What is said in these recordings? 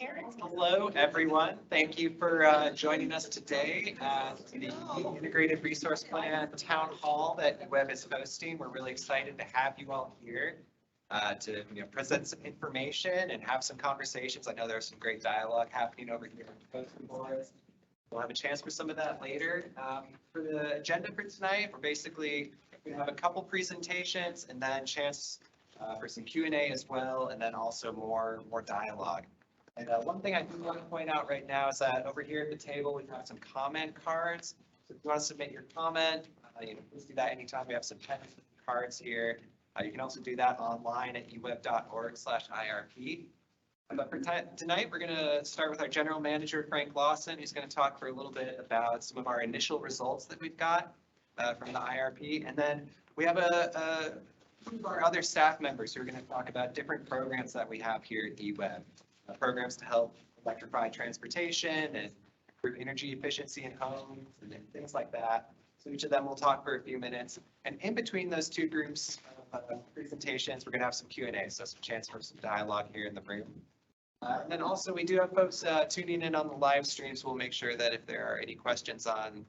Hello, everyone. Thank you for joining us today at the Integrated Resource Plan Town Hall that EWEB is hosting. We're really excited to have you all here to present some information and have some conversations. I know there's some great dialogue happening over here on the boards. We'll have a chance for some of that later. For the agenda for tonight, we're basically going to have a couple presentations and then chance for some Q&A as well, and then also more dialogue. And one thing I do want to point out right now is that over here at the table, we have some comment cards. So if you want to submit your comment, please do that anytime. We have some pen cards here. You can also do that online at eweb.org/IRP. But for tonight, we're going to start with our general manager, Frank Lawson. He's going to talk for a little bit about some of our initial results that we've got from the IRP. And then we have some of our other staff members who are going to talk about different programs that we have here at EWEB. Programs to help electrify transportation and improve energy efficiency in homes and things like that. So each of them will talk for a few minutes. And in between those two groups of presentations, we're going to have some Q&A, so some chance for some dialogue here in the room. And then also we do have folks tuning in on the live stream, so we'll make sure that if there are any questions on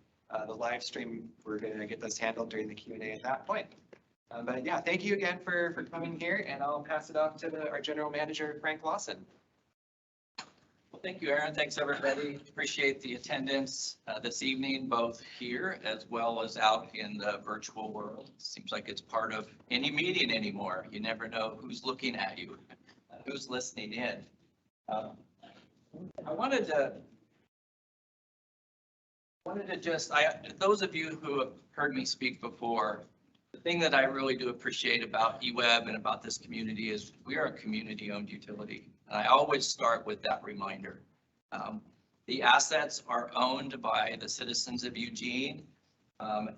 the live stream, we're going to get those handled during the Q&A at that point. But yeah, thank you again for coming here, and I'll pass it off to our general manager, Frank Lawson. Well, thank you, Aaron. Thanks, everybody. Appreciate the attendance this evening, both here as well as out in the virtual world. Seems like it's part of any meeting anymore. You never know who's looking at you, who's listening in. I wanted to just, those of you who have heard me speak before, the thing that I really do appreciate about EWEB and about this community is we are a community-owned utility. And I always start with that reminder. The assets are owned by the citizens of Eugene,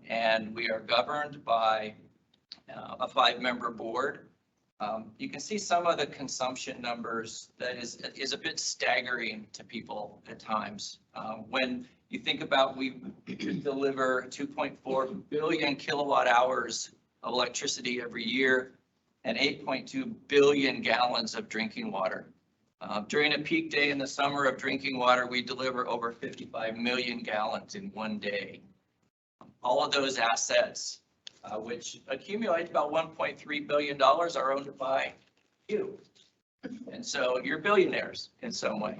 and we are governed by a 5-member board. You can see some of the consumption numbers that is a bit staggering to people at times. When you think about we deliver 2.4 billion kilowatt hours of electricity every year and 8.2 billion gallons of drinking water. During a peak day in the summer of drinking water, we deliver over 55 million gallons in one day. All of those assets, which accumulate about $1.3 billion, are owned by you. And so you're billionaires in some way.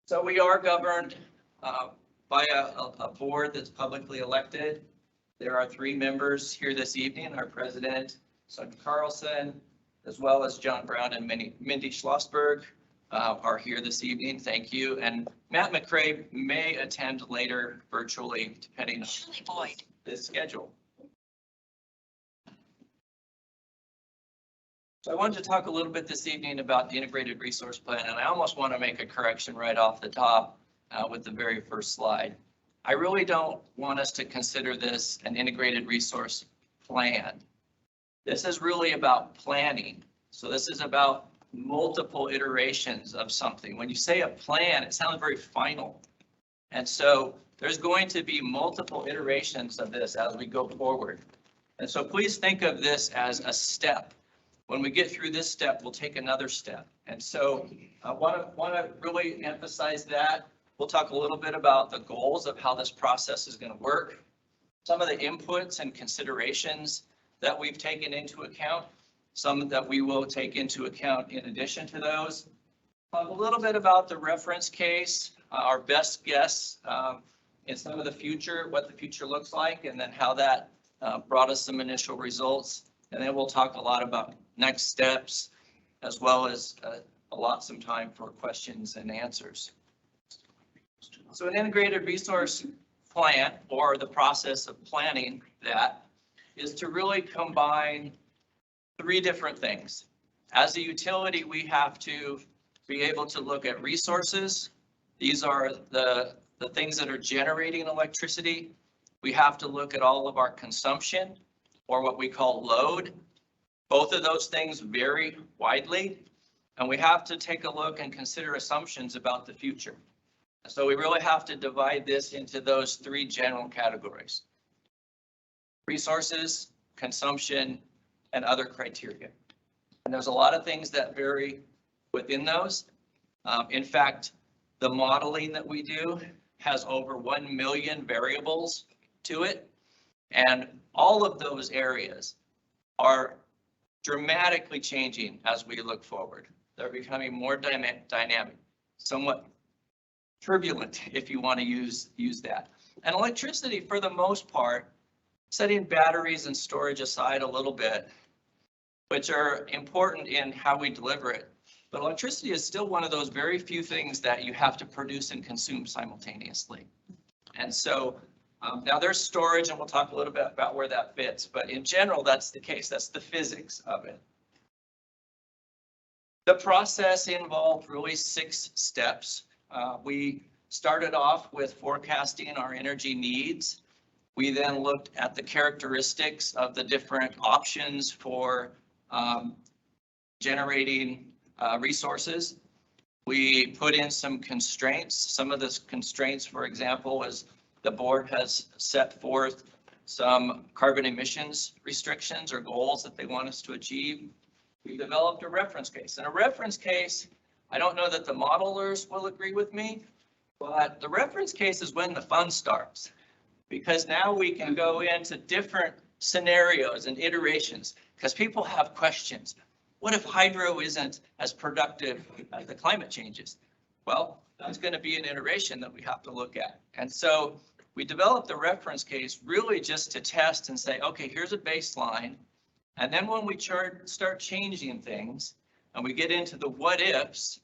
So we are governed by a board that's publicly elected. There are 3 members here this evening, our president, Sonja Carlson, as well as John Brown and Mindy Schlossberg are here this evening. Thank you. And Matt McCrae may attend later virtually, depending on his schedule. So I wanted to talk a little bit this evening about the Integrated Resource Plan, and I almost want to make a correction right off the top with the very first slide. I really don't want us to consider this an integrated resource plan. This is really about planning. So this is about multiple iterations of something. When you say a plan, it sounds very final. And so there's going to be multiple iterations of this as we go forward. And so please think of this as a step. When we get through this step, we'll take another step. And so I want to really emphasize that. We'll talk a little bit about the goals of how this process is going to work, some of the inputs and considerations that we've taken into account, some that we will take into account in addition to those. A little bit about the reference case, our best guess in some of the future, what the future looks like, and then how that brought us some initial results. And then we'll talk a lot about next steps, as well as some time for questions and answers. So an integrated resource plan, or the process of planning that, is to really combine 3 different things. As a utility, we have to be able to look at resources. These are the things that are generating electricity. We have to look at all of our consumption, or what we call load. Both of those things vary widely, and we have to take a look and consider assumptions about the future. So we really have to divide this into those 3 general categories: resources, consumption, and other criteria. And there's a lot of things that vary within those. In fact, the modeling that we do has over 1 million variables to it. And all of those areas are dramatically changing as we look forward. They're becoming more dynamic, somewhat turbulent, if you want to use that. And electricity, for the most part, setting batteries and storage aside a little bit, which are important in how we deliver it. But electricity is still one of those very few things that you have to produce and consume simultaneously. And so now there's storage, and we'll talk a little bit about where that fits, but in general, that's the case. That's the physics of it. The process involved really 6 steps. We started off with forecasting our energy needs. We then looked at the characteristics of the different options for generating resources. We put in some constraints. Some of the constraints, for example, was the board has set forth some carbon emissions restrictions or goals that they want us to achieve. We developed a reference case. And a reference case, I don't know that the modelers will agree with me, but the reference case is when the fun starts, because now we can go into different scenarios and iterations because people have questions. What if hydro isn't as productive as the climate changes? Well, that's going to be an iteration that we have to look at. And so we developed the reference case really just to test and say, okay, here's a baseline. And then when we start changing things and we get into the what ifs,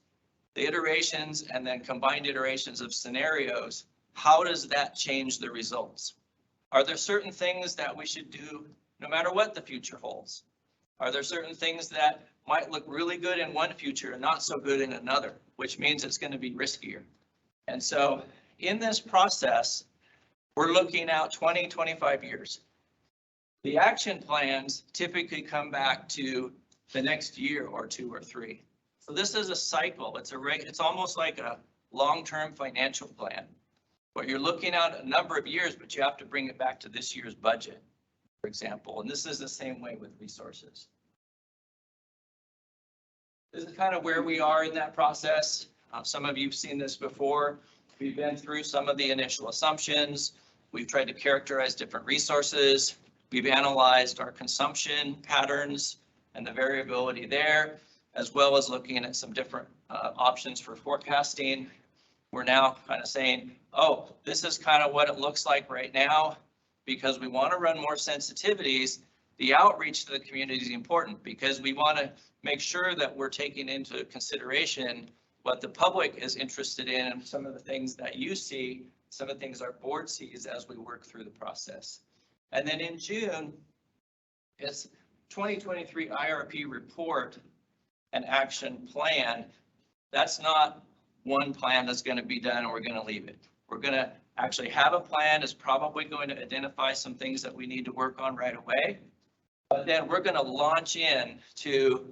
the iterations and then combined iterations of scenarios, how does that change the results? Are there certain things that we should do no matter what the future holds? Are there certain things that might look really good in one future and not so good in another, which means it's going to be riskier? And so in this process, we're looking out 20, 25 years. The action plans typically come back to the next year or 2 or 3. So this is a cycle. It's almost like a long-term financial plan where you're looking at a number of years, but you have to bring it back to this year's budget, for example. And this is the same way with resources. This is kind of where we are in that process. Some of you have seen this before. We've been through some of the initial assumptions. We've tried to characterize different resources. We've analyzed our consumption patterns and the variability there, as well as looking at some different options for forecasting. We're now kind of saying, oh, this is kind of what it looks like right now. Because we want to run more sensitivities, the outreach to the community is important because we want to make sure that we're taking into consideration what the public is interested in, some of the things that you see, some of the things our board sees as we work through the process. And then in June, it's 2023 IRP report and action plan. That's not one plan that's going to be done and we're going to leave it. We're going to actually have a plan. Is probably going to identify some things that we need to work on right away. But then we're going to launch in to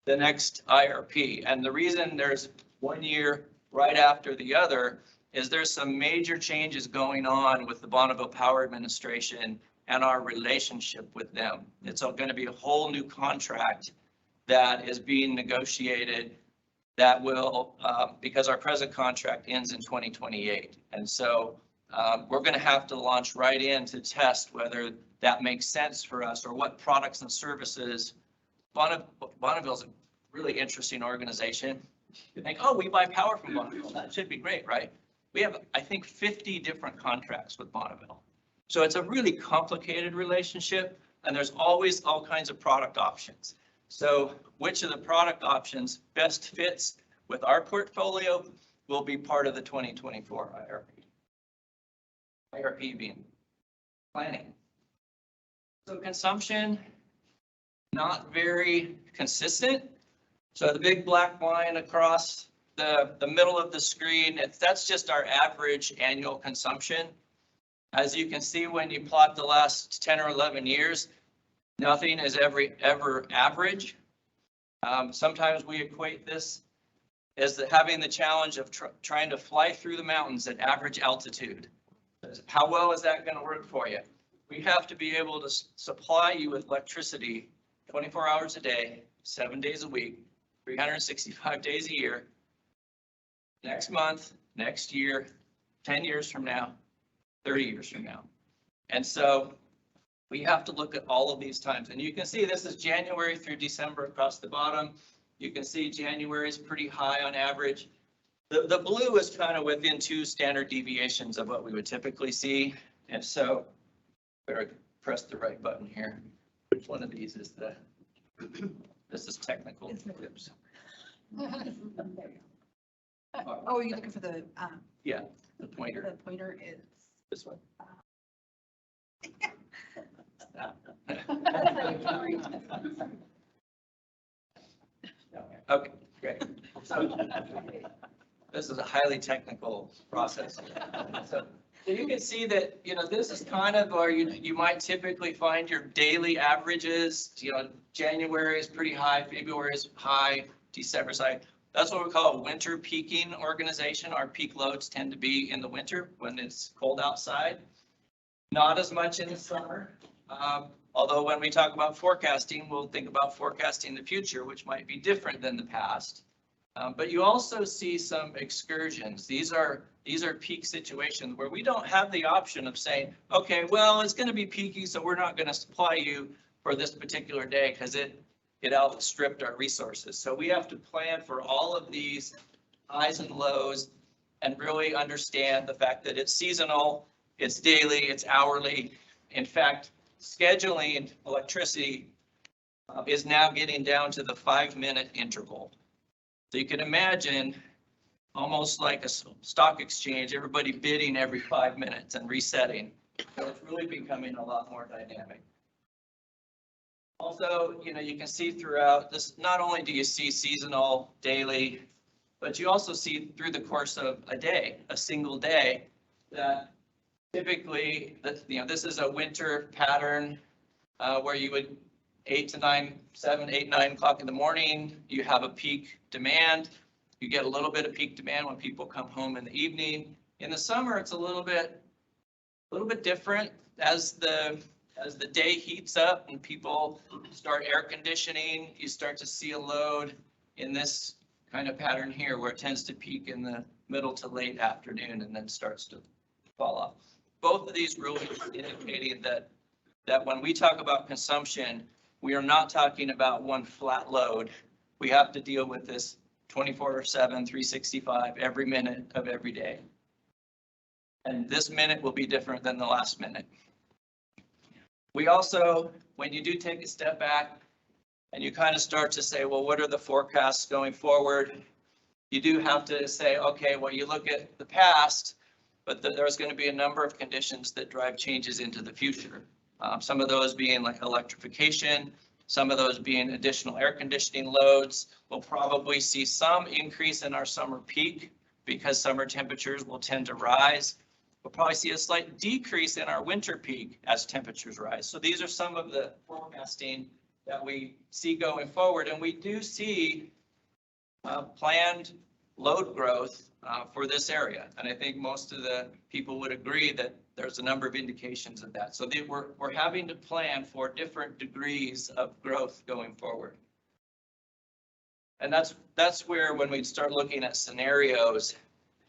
the next IRP. And the reason there's 1 year right after the other is there's some major changes going on with the Bonneville Power Administration and our relationship with them. It's going to be a whole new contract that is being negotiated that will, because our present contract ends in 2028. And so we're going to have to launch right in to test whether that makes sense for us or what products and services. Bonneville's a really interesting organization. You think, oh, we buy power from Bonneville. That should be great, right? We have, I think, 50 different contracts with Bonneville. So it's a really complicated relationship, and there's always all kinds of product options. So which of the product options best fits with our portfolio will be part of the 2024 IRP. IRP being planning. So consumption, not very consistent. So the big black line across the middle of the screen, that's just our average annual consumption. As you can see, when you plot the last 10 or 11 years, nothing is ever average. Sometimes we equate this as having the challenge of trying to fly through the mountains at average altitude. How well is that going to work for you? We have to be able to supply you with electricity 24 hours a day, 7 days a week, 365 days a year, next month, next year, 10 years from now, 30 years from now. And so we have to look at all of these times. And you can see this is January through December across the bottom. You can see January is pretty high on average. The blue is kind of within 2 standard deviations of what we would typically see. And so better press the right button here. Which one of these is the, this is technical. Oops. Oh, you're looking for the, Yeah, the pointer, the pointer is. this one. Okay, great. So this is a highly technical process. So you can see that, this is kind of where you might typically find your daily averages. January is pretty high, February is high, December is high. That's what we call a winter peaking organization. Our peak loads tend to be in the winter when it's cold outside. Not as much in the summer. Although when we talk about forecasting, we'll think about forecasting the future, which might be different than the past. But you also see some excursions. These are peak situations where we don't have the option of saying, okay, well, it's going to be peaky, so we're not going to supply you for this particular day because it outstripped our resources. So we have to plan for all of these highs and lows and really understand the fact that it's seasonal, it's daily, it's hourly. In fact, scheduling electricity is now getting down to the 5-minute interval. So you can imagine almost like a stock exchange, everybody bidding every 5 minutes and resetting. So it's really becoming a lot more dynamic. Also, you can see throughout this, not only do you see seasonal, daily, but you also see through the course of a day, a single day, that typically, this is a winter pattern where you would 8 to 9, 7, 8, 9 o'clock in the morning, you have a peak demand. You get a little bit of peak demand when people come home in the evening. In the summer, it's a little bit different as the day heats up and people start air conditioning. You start to see a load in this kind of pattern here where it tends to peak in the middle to late afternoon and then starts to fall off. Both of these really indicating that when we talk about consumption, we are not talking about one flat load. We have to deal with this 24/7, 365, every minute of every day. And this minute will be different than the last minute. We also, when you do take a step back and you kind of start to say, well, what are the forecasts going forward? You do have to say, okay, well, you look at the past, but there's going to be a number of conditions that drive changes into the future. Some of those being like electrification, some of those being additional air conditioning loads. We'll probably see some increase in our summer peak because summer temperatures will tend to rise. We'll probably see a slight decrease in our winter peak as temperatures rise. So these are some of the forecasting that we see going forward, and we do see planned load growth for this area. And I think most of the people would agree that there's a number of indications of that. So we're having to plan for different degrees of growth going forward. And that's where when we start looking at scenarios,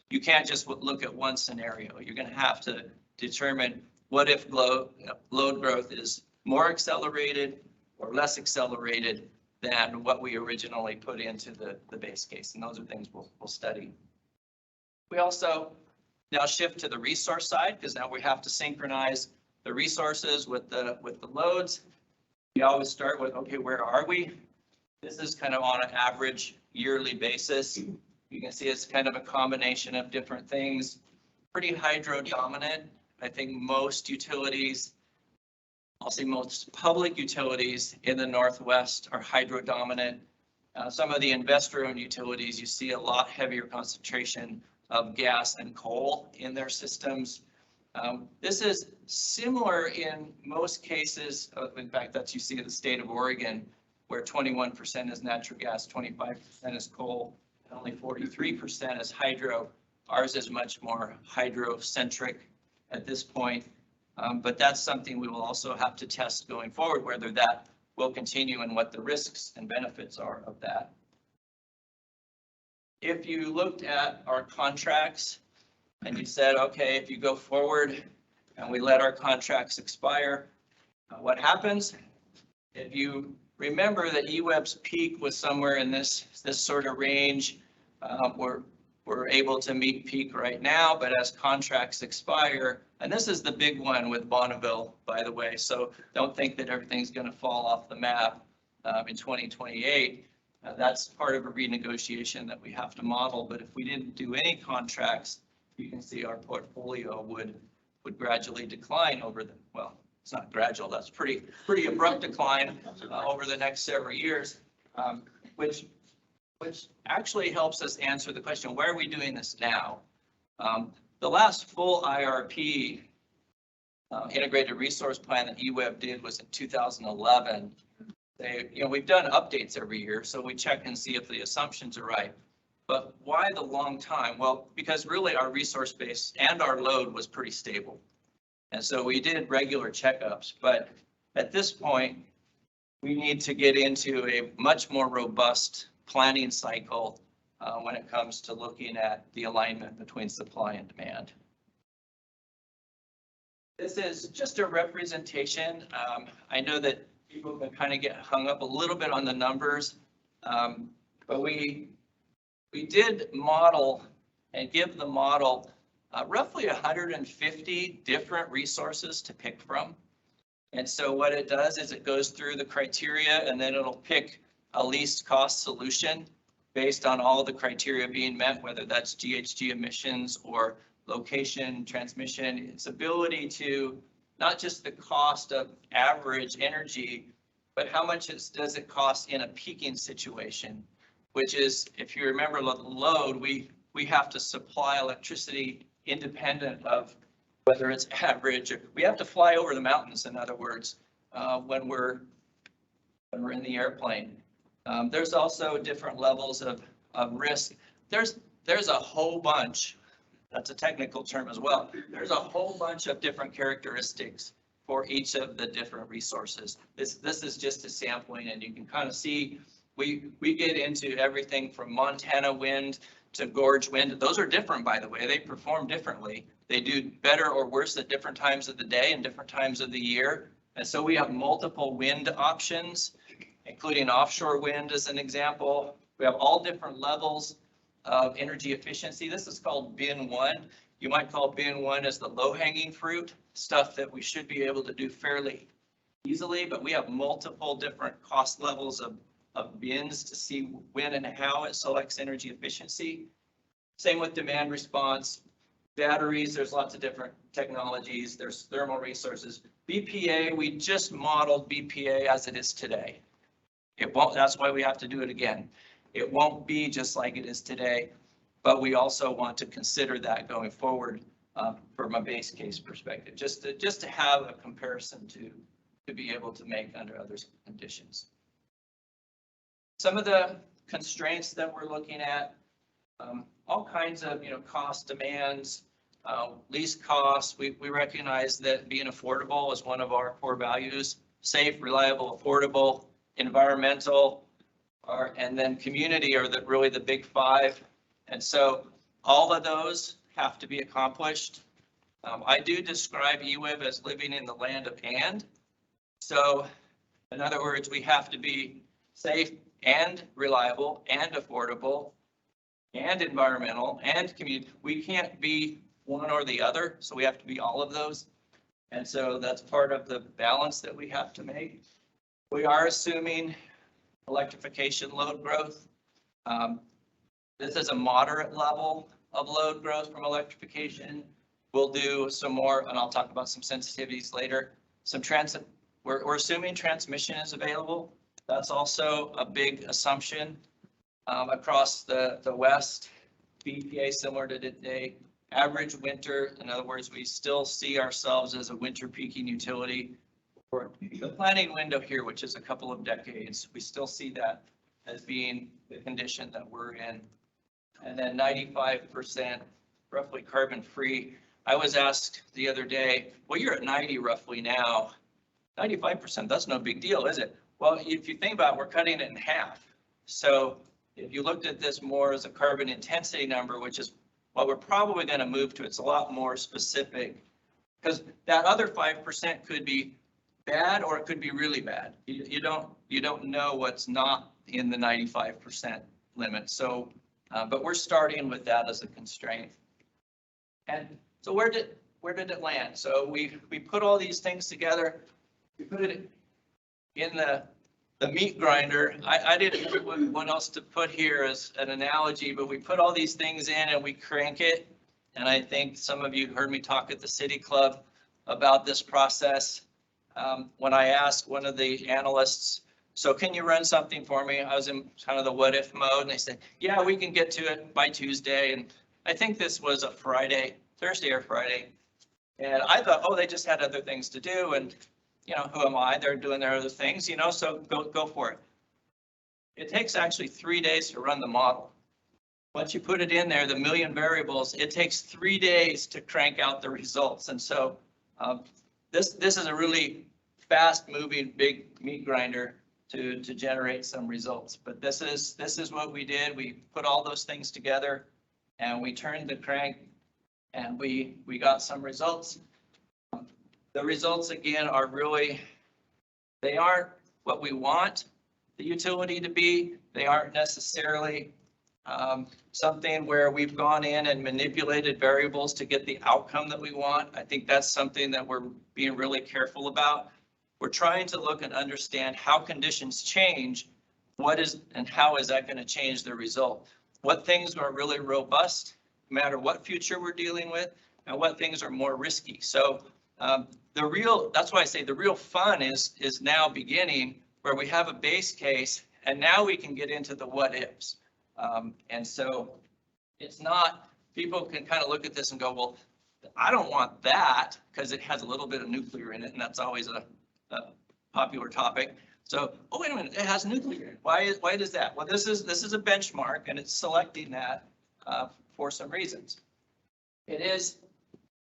you can't just look at one scenario. You're going to have to determine what if load growth is more accelerated or less accelerated than what we originally put into the base case. And those are things we'll study. We also now shift to the resource side because now we have to synchronize the resources with the loads. We always start with, okay, where are we? This is kind of on an average yearly basis. You can see it's kind of a combination of different things. Pretty hydro dominant. I think most utilities, I'll say most public utilities in the Northwest are hydro dominant. Some of the investor-owned utilities, you see a lot heavier concentration of gas and coal in their systems. This is similar in most cases. In fact, that's you see in the state of Oregon, where 21% is natural gas, 25% is coal, and only 43% is hydro. Ours is much more hydro-centric at this point. But that's something we will also have to test going forward, whether that will continue and what the risks and benefits are of that. if you looked at our contracts and you said, okay, if you go forward and we let our contracts expire, what happens? If you remember that EWEB's peak was somewhere in this sort of range, we're able to meet peak right now, but as contracts expire, and this is the big one with Bonneville, by the way, so don't think that everything's going to fall off the map in 2028. That's part of a renegotiation that we have to model, but if we didn't do any contracts, you can see our portfolio would gradually decline over the, well, it's not gradual, that's pretty abrupt decline over the next several years, which actually helps us answer the question, why are we doing this now? The last full IRP, integrated resource plan that EWEB did was in 2011. We've done updates every year, so we check and see if the assumptions are right. But why the long time? Well, because really our resource base and our load was pretty stable. And so we did regular checkups, but at this point, we need to get into a much more robust planning cycle when it comes to looking at the alignment between supply and demand. This is just a representation. I know that people can kind of get hung up a little bit on the numbers, but we did model and give the model roughly 150 different resources to pick from. And so what it does is it goes through the criteria and then it'll pick a least cost solution based on all the criteria being met, whether that's GHG emissions or location, transmission, its ability to not just the cost of average energy, but how much does it cost in a peaking situation, which is, if you remember the load, we have to supply electricity independent of whether it's average, or we have to fly over the mountains, in other words, when we're in the airplane. There's also different levels of risk. There's a whole bunch, that's a technical term as well. There's a whole bunch of different characteristics for each of the different resources. This is just a sampling, and you can kind of see we get into everything from Montana wind to gorge wind. Those are different, by the way. They perform differently. They do better or worse at different times of the day and different times of the year. And so we have multiple wind options, including offshore wind as an example. We have all different levels of energy efficiency. This is called bin 1. You might call bin 1 as the low-hanging fruit, stuff that we should be able to do fairly easily, but we have multiple different cost levels of bins to see when and how it selects energy efficiency. Same with demand response. Batteries, there's lots of different technologies. There's thermal resources. BPA, we just modeled BPA as it is today. It won't, that's why we have to do it again. It won't be just like it is today, but we also want to consider that going forward from a base case perspective, just to have a comparison to be able to make under other conditions. Some of the constraints that we're looking at, all kinds of cost demands, least costs. We recognize that being affordable is one of our core values: safe, reliable, affordable, environmental, and then community are really the big five. And so all of those have to be accomplished. I do describe EWEB as living in the land of and. So in other words, we have to be safe and reliable and affordable and environmental and community. We can't be one or the other, so we have to be all of those. And so that's part of the balance that we have to make. We are assuming electrification load growth. This is a moderate level of load growth from electrification. We'll do some more, and I'll talk about some sensitivities later. We're assuming transmission is available. That's also a big assumption across the West. BPA similar to today. Average winter, in other words, we still see ourselves as a winter peaking utility. For the planning window here, which is a couple of decades, we still see that as being the condition that we're in. And then 95% roughly carbon free. I was asked the other day, well, you're at 90 roughly now. 95%, that's no big deal, is it? Well, if you think about it, we're cutting it in half. So if you looked at this more as a carbon intensity number, which is what we're probably going to move to, it's a lot more specific. Because that other 5% could be bad or it could be really bad. You don't know what's not in the 95% limit. So, but we're starting with that as a constraint. And so where did it land? So we put all these things together. We put it in the meat grinder. I didn't know what else to put here as an analogy, but we put all these things in and we crank it. And I think some of you heard me talk at the City Club about this process. When I asked one of the analysts, so can you run something for me? I was in kind of the what if mode, and they said, yeah, we can get to it by Tuesday. And I think this was a Thursday or Friday. And I thought, oh, they just had other things to do. And, you know, who am I? They're doing their other things, you know, so go for it. It takes actually 3 days to run the model. Once you put it in there, the million variables, it takes 3 days to crank out the results. And so this is a really fast moving big meat grinder to generate some results. But this is what we did. We put all those things together and we turned the crank and we got some results. The results again are really, they aren't what we want the utility to be. They aren't necessarily something where we've gone in and manipulated variables to get the outcome that we want. I think that's something that we're being really careful about. We're trying to look and understand how conditions change, what is and how is that going to change the result? What things are really robust, no matter what future we're dealing with, and what things are more risky. So that's why I say the real fun is now beginning, where we have a base case and now we can get into the what ifs. And so it's not, people can kind of look at this and go, well, I don't want that because it has a little bit of nuclear in it, and that's always a popular topic. So, oh, wait a minute, it has nuclear. Why does that? Well, this is a benchmark and it's selecting that for some reasons. It is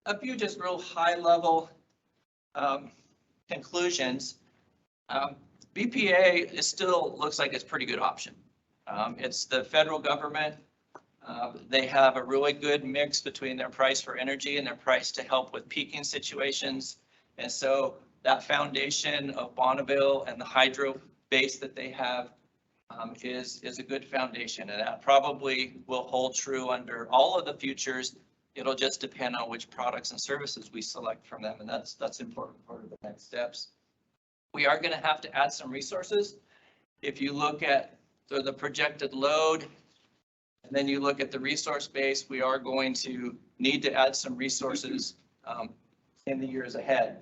a few just real high level conclusions. BPA still looks like it's a pretty good option. It's the federal government. They have a really good mix between their price for energy and their price to help with peaking situations. And so that foundation of Bonneville and the hydro base that they have is a good foundation. And that probably will hold true under all of the futures. It'll just depend on which products and services we select from them. And that's an important part of the next steps. We are going to have to add some resources. If you look at the projected load, and then you look at the resource base, we are going to need to add some resources in the years ahead.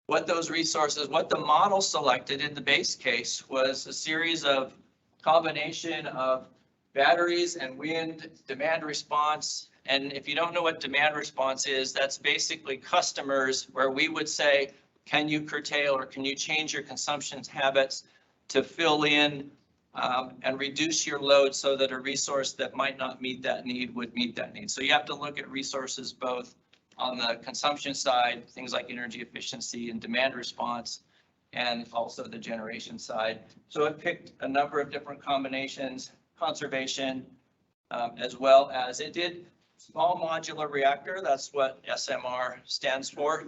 What those resources, what the model selected in the base case was a series of combination of batteries and wind demand response. And if you don't know what demand response is, that's basically customers where we would say, can you curtail or can you change your consumption habits to fill in and reduce your load so that a resource that might not meet that need would meet that need. So you have to look at resources both on the consumption side, things like energy efficiency and demand response, and also the generation side. So it picked a number of different combinations, conservation, as well as it did small modular reactor. That's what SMR stands for.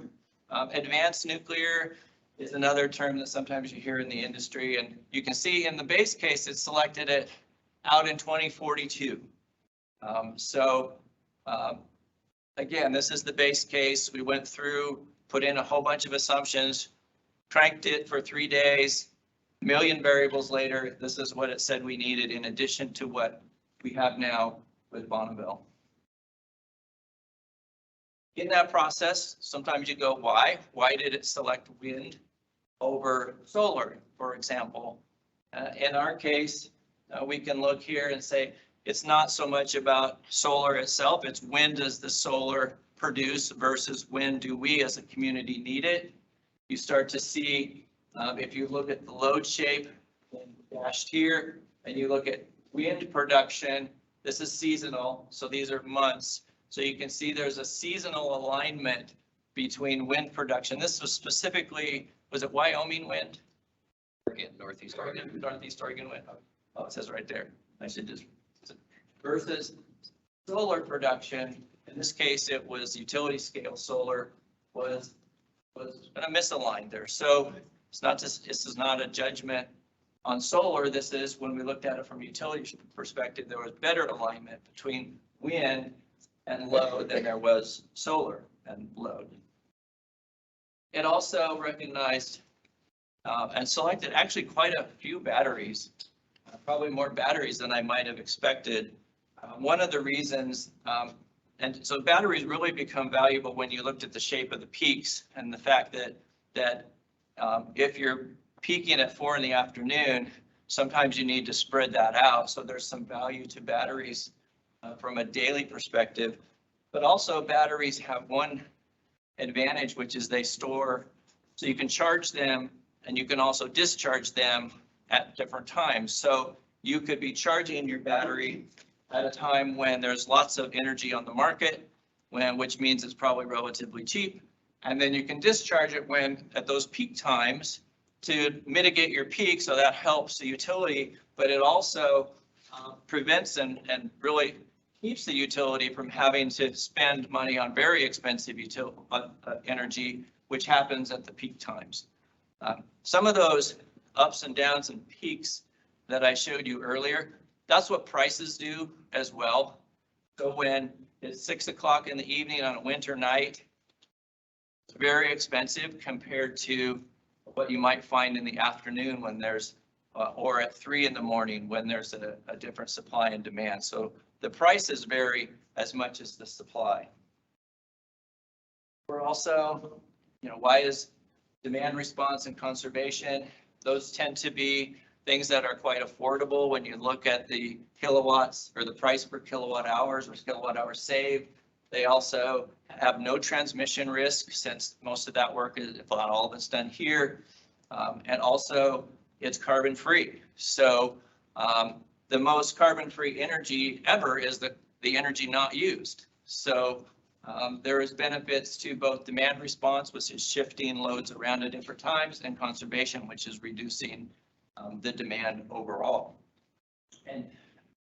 Advanced nuclear is another term that sometimes you hear in the industry. And you can see in the base case, it selected it out in 2042. Again, this is the base case. We went through, put in a whole bunch of assumptions, cranked it for 3 days, million variables later. This is what it said we needed in addition to what we have now with Bonneville. In that process, sometimes you go, why? Why did it select wind over solar, for example? In our case, we can look here and say, it's not so much about solar itself, it's when does the solar produce versus when do we as a community need it. You start to see, if you look at the load shape dashed here, and you look at wind production, this is seasonal, so these are months. So you can see there's a seasonal alignment between wind production. This was specifically, was it Wyoming wind? Northeast Oregon. Northeast Oregon wind. oh, it says right there, I should just, versus solar production. In this case, it was utility scale solar was kind of misaligned there. So it's not just, this is not a judgment on solar. This is when we looked at it from a utility perspective, there was better alignment between wind and load than there was solar and load. It also recognized and selected actually quite a few batteries, probably more batteries than I might have expected. One of the reasons, and so batteries really become valuable when you looked at the shape of the peaks and the fact that if you're peaking at 4 in the afternoon, sometimes you need to spread that out. So there's some value to batteries from a daily perspective, but also batteries have one advantage, which is they store, so you can charge them and you can also discharge them at different times. So you could be charging your battery at a time when there's lots of energy on the market, which means it's probably relatively cheap. And then you can discharge it when at those peak times to mitigate your peak. So that helps the utility, but it also prevents and really keeps the utility from having to spend money on very expensive energy, which happens at the peak times. Some of those ups and downs and peaks that I showed you earlier, that's what prices do as well. So when it's 6 o'clock in the evening on a winter night, it's very expensive compared to what you might find in the afternoon when there's, or at 3 in the morning when there's a different supply and demand. So the prices vary as much as the supply. We're also, why is demand response and conservation? Those tend to be things that are quite affordable when you look at the kilowatts or the price per kilowatt hours or kilowatt hours saved. They also have no transmission risk since most of that work is, if not all of it's done here. And also it's carbon free. So the most carbon free energy ever is the energy not used. So there is benefits to both demand response, which is shifting loads around at different times, and conservation, which is reducing the demand overall.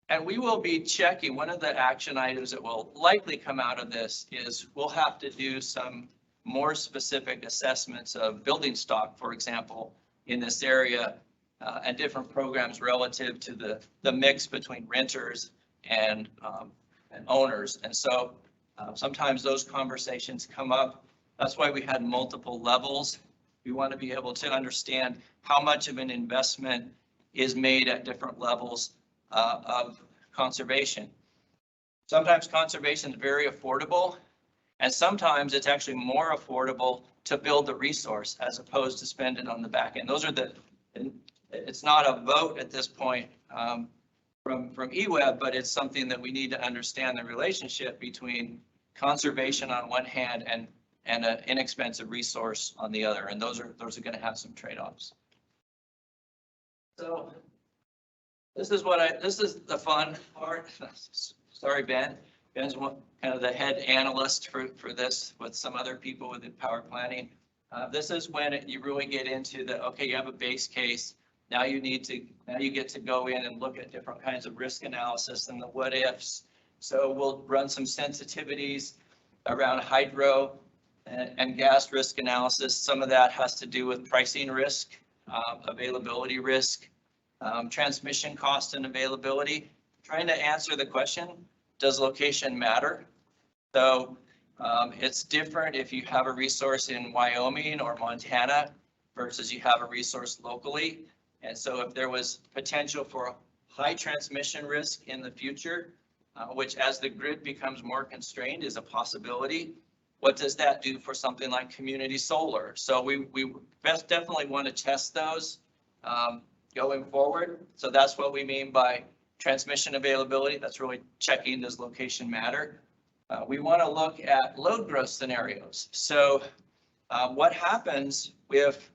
And we will be checking, one of the action items that will likely come out of this is we'll have to do some more specific assessments of building stock, for example, in this area and different programs relative to the mix between renters and owners. And so sometimes those conversations come up. That's why we had multiple levels. We want to be able to understand how much of an investment is made at different levels of conservation. Sometimes conservation is very affordable, and sometimes it's actually more affordable to build the resource as opposed to spend it on the back end. Those are it's not a vote at this point from EWEB, but it's something that we need to understand the relationship between conservation on one hand and an inexpensive resource on the other, and those are going to have some trade-offs. So this is the fun part. Sorry, Ben. Ben's kind of the head analyst for this with some other people within power planning. This is when you really get into okay, you have a base case. Now you get to go in and look at different kinds of risk analysis and the what ifs. So we'll run some sensitivities around hydro and gas risk analysis. Some of that has to do with pricing risk, availability risk, transmission cost and availability. Trying to answer the question, does location matter? So it's different if you have a resource in Wyoming or Montana versus you have a resource locally. And so if there was potential for high transmission risk in the future, which as the grid becomes more constrained is a possibility, what does that do for something like community solar? So we definitely want to test those going forward. So that's what we mean by transmission availability. That's really checking, does location matter? We want to look at load growth scenarios. So what happens if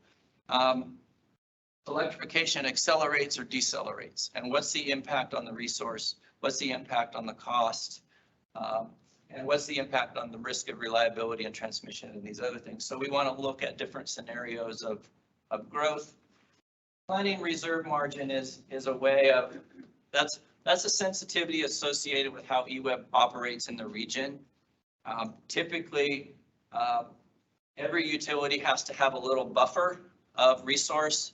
electrification accelerates or decelerates, and what's the impact on the resource? What's the impact on the cost? And what's the impact on the risk of reliability and transmission and these other things? So we want to look at different scenarios of growth. planning reserve margin is a way of, that's a sensitivity associated with how EWEB operates in the region. Typically, every utility has to have a little buffer of resource.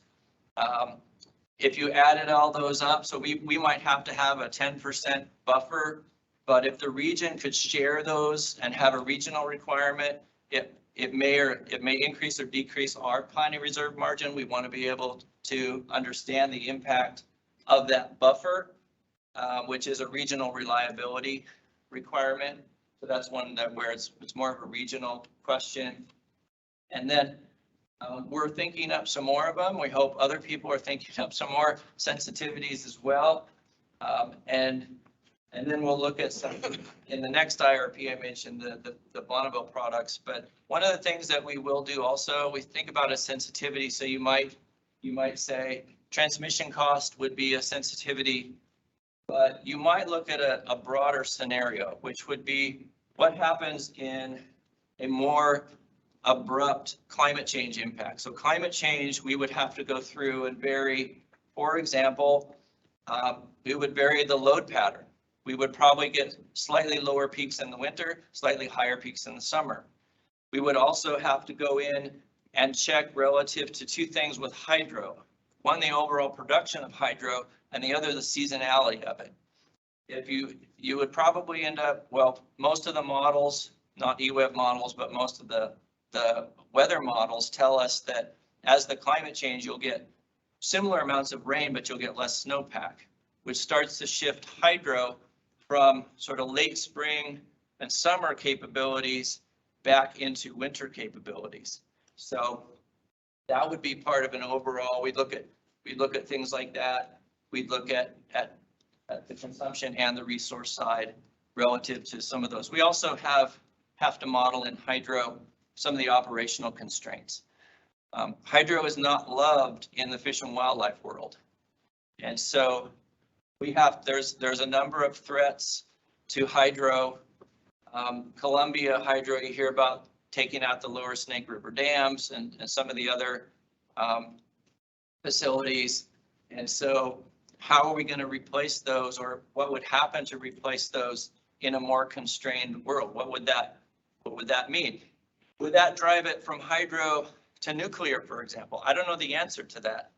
If you added all those up, so we might have to have a 10% buffer, but if the region could share those and have a regional requirement, it may increase or decrease our planning reserve margin. We want to be able to understand the impact of that buffer, which is a regional reliability requirement. So that's one that where it's more of a regional question. And then we're thinking up some more of them. We hope other people are thinking up some more sensitivities as well. And then we'll look at some in the next IRP. I mentioned the Bonneville products, but one of the things that we will do also, we think about a sensitivity. So you might say transmission cost would be a sensitivity, but you might look at a broader scenario, which would be what happens in a more abrupt climate change impact. So climate change, we would have to go through and vary, for example, we would vary the load pattern. We would probably get slightly lower peaks in the winter, slightly higher peaks in the summer. We would also have to go in and check relative to two things with hydro. One, the overall production of hydro, and the other, the seasonality of it. If you would probably end up, well, most of the models, not EWEB models, but most of the weather models tell us that as the climate change, you'll get similar amounts of rain, but you'll get less snowpack, which starts to shift hydro from sort of late spring and summer capabilities back into winter capabilities. So that would be part of an overall, we'd look at things like that. We'd look at the consumption and the resource side relative to some of those. We also have to model in hydro some of the operational constraints. Hydro is not loved in the fish and wildlife world. And so there's a number of threats to hydro. Columbia Hydro, you hear about taking out the lower Snake River dams and some of the other facilities. And so how are we going to replace those, or what would happen to replace those in a more constrained world? What would that mean? Would that drive it from hydro to nuclear, for example? I don't know the answer to that.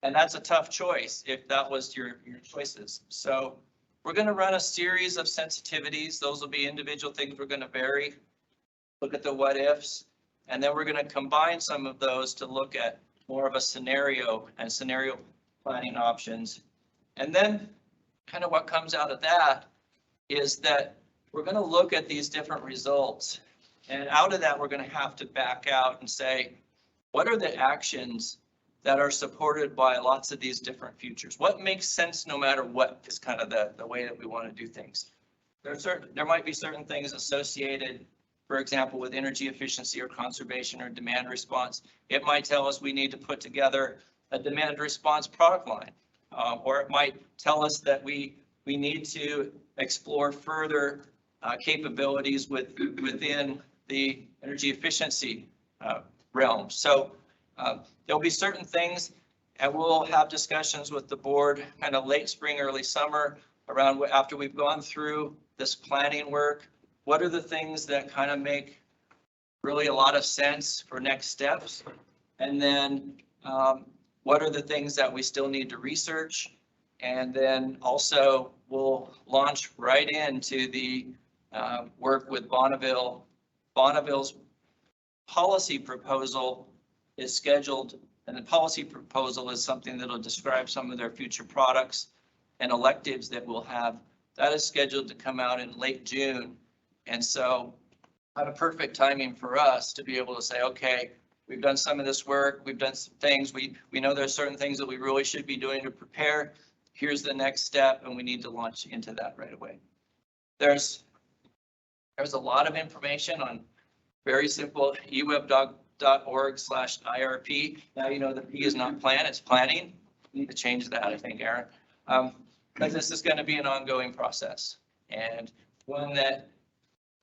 And that's a tough choice if that was your choices. So we're going to run a series of sensitivities. Those will be individual things we're going to vary, look at the what ifs, and then we're going to combine some of those to look at more of a scenario and scenario planning options. And then kind of what comes out of that is that we're going to look at these different results. And out of that, we're going to have to back out and say, what are the actions that are supported by lots of these different futures? What makes sense no matter what is kind of the way that we want to do things. There might be certain things associated, for example, with energy efficiency or conservation or demand response. It might tell us we need to put together a demand response product line, or it might tell us that we need to explore further capabilities within the energy efficiency realm. So there'll be certain things, and we'll have discussions with the board kind of late spring, early summer around after we've gone through this planning work. What are the things that kind of make really a lot of sense for next steps? And then what are the things that we still need to research? And then also we'll launch right into the work with Bonneville. Bonneville's policy proposal is scheduled, and the policy proposal is something that will describe some of their future products and electives that we'll have. That is scheduled to come out in late June. And so kind of perfect timing for us to be able to say, okay, we've done some of this work, we've done some things, we know there's certain things that we really should be doing to prepare. Here's the next step, and we need to launch into that right away. There's a lot of information on very simple eweb.org/IRP. Now you know the P is not plan, it's planning. We need to change that, I think, Aaron. Because this is going to be an ongoing process, and one that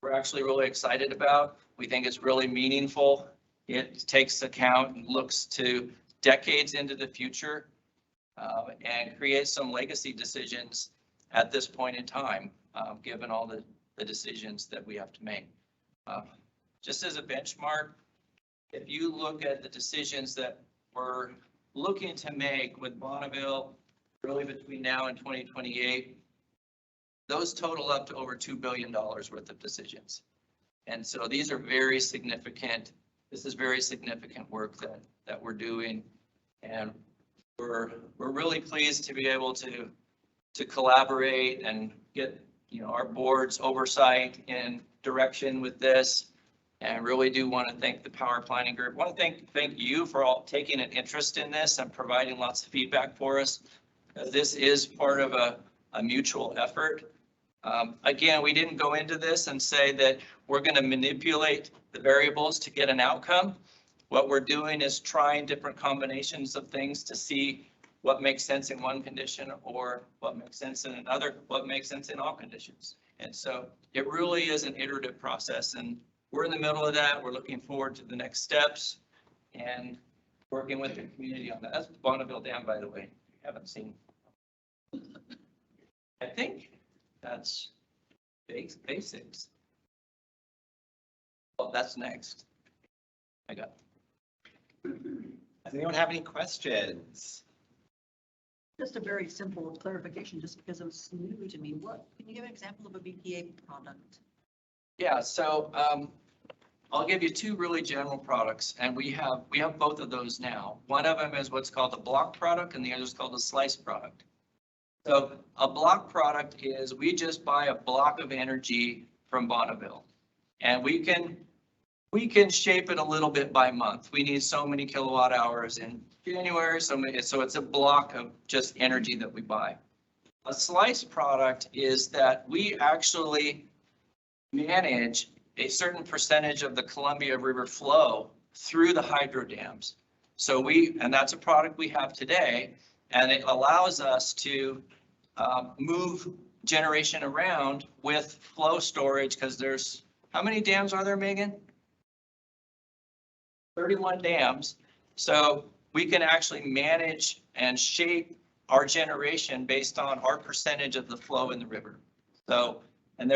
we're actually really excited about. We think it's really meaningful. It takes account and looks to decades into the future and create some legacy decisions at this point in time, given all the decisions that we have to make. Just as a benchmark, if you look at the decisions that we're looking to make with Bonneville, really between now and 2028, those total up to over $2 billion worth of decisions. And so these are very significant. This is very significant work that we're doing. And we're really pleased to be able to collaborate and get, our board's oversight and direction with this. And really do want to thank the Power Planning Group. I want to thank you for all taking an interest in this and providing lots of feedback for us. This is part of a mutual effort. Again, we didn't go into this and say that we're going to manipulate the variables to get an outcome. What we're doing is trying different combinations of things to see what makes sense in one condition or what makes sense in another, what makes sense in all conditions. And so it really is an iterative process, and we're in the middle of that. We're looking forward to the next steps and working with the community on that. That's Bonneville Dam, by the way. If you haven't seen. I think that's basics. Well, that's next. I got. Does anyone have any questions? Just a very simple clarification, just because it was new to me. Can you give an example of a BPA product? Yeah, so I'll give you two really general products, and we have both of those now. One of them is what's called a block product, and the other is called a slice product. So a block product is we just buy a block of energy from Bonneville, and we can shape it a little bit by month. We need so many kilowatt hours in January, so it's a block of just energy that we buy. A slice product is that we actually manage a certain percentage of the Columbia River flow through the hydro dams. So and that's a product we have today, and it allows us to move generation around with flow storage, because there's, how many dams are there, Megan? 31 dams. So we can actually manage and shape our generation based on our percentage of the flow in the river. So, and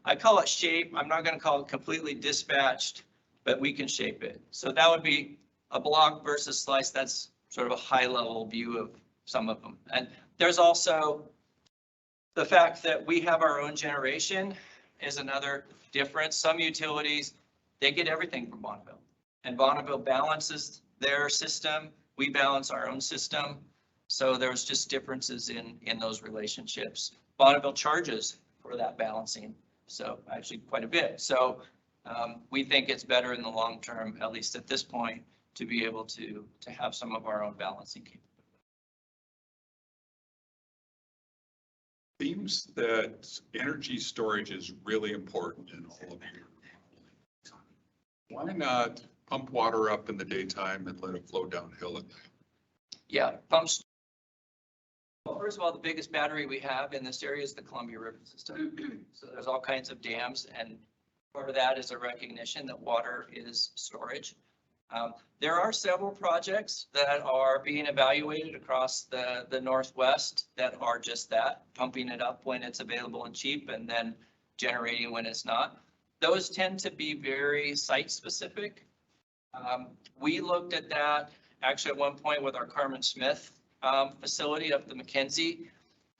I call it shape. I'm not going to call it completely dispatched, but we can shape it. So that would be a block versus slice. That's sort of a high level view of some of them. And there's also the fact that we have our own generation is another difference. Some utilities, they get everything from Bonneville, and Bonneville balances their system. We balance our own system. So there's just differences in those relationships. Bonneville charges for that balancing, so actually quite a bit. So we think it's better in the long term, at least at this point, to be able to have some of our own balancing capability. Seems that energy storage is really important in all of your. Why not pump water up in the daytime and let it flow downhill at night? Yeah, pumps. Well, first of all, the biggest battery we have in this area is the Columbia River system. So there's all kinds of dams, and part of that is a recognition that water is storage. There are several projects that are being evaluated across the Northwest that are just that, pumping it up when it's available and cheap, and then generating when it's not. Those tend to be very site specific. We looked at that actually at one point with our Carmen Smith facility up the McKenzie,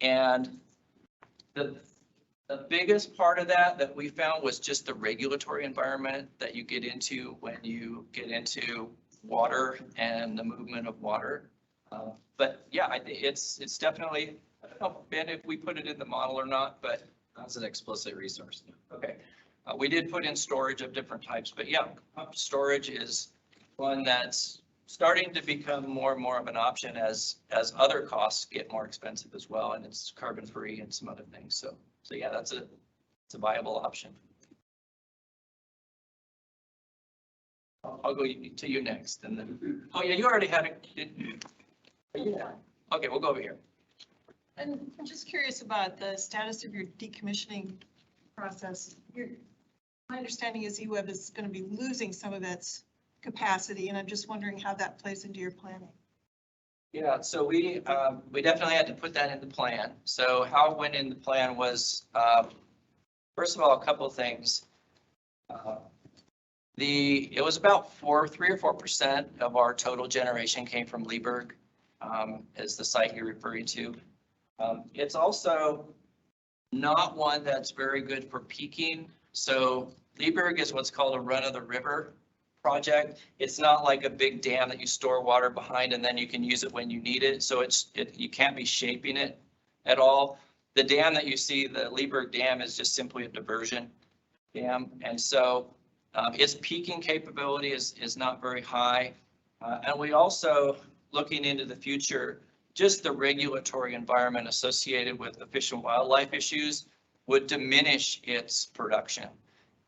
and the biggest part of that we found was just the regulatory environment that you get into when you get into water and the movement of water. But yeah, it's definitely, I don't know, Ben, if we put it in the model or not, but that's an explicit resource. okay. We did put in storage of different types, but yeah, pump storage is one that's starting to become more and more of an option as other costs get more expensive as well, and it's carbon free and some other things. So yeah, it's a viable option. I'll go to you next, and then, oh yeah, you already had it. Yeah. Okay, we'll go over here. And I'm just curious about the status of your decommissioning process. My understanding is EWEB is going to be losing some of its capacity, and I'm just wondering how that plays into your planning. Yeah, so we definitely had to put that in the plan. So how it went in the plan was, first of all, a couple of things. It was about 3 or 4% of our total generation came from Leeburg, is the site you're referring to. It's also not one that's very good for peaking. So Leeburg is what's called a run-of-the-river project. It's not like a big dam that you store water behind and then you can use it when you need it. So you can't be shaping it at all. The dam that you see, the Leeburg Dam, is just simply a diversion dam. And so its peaking capability is not very high. And we also, looking into the future, just the regulatory environment associated with the fish and wildlife issues would diminish its production.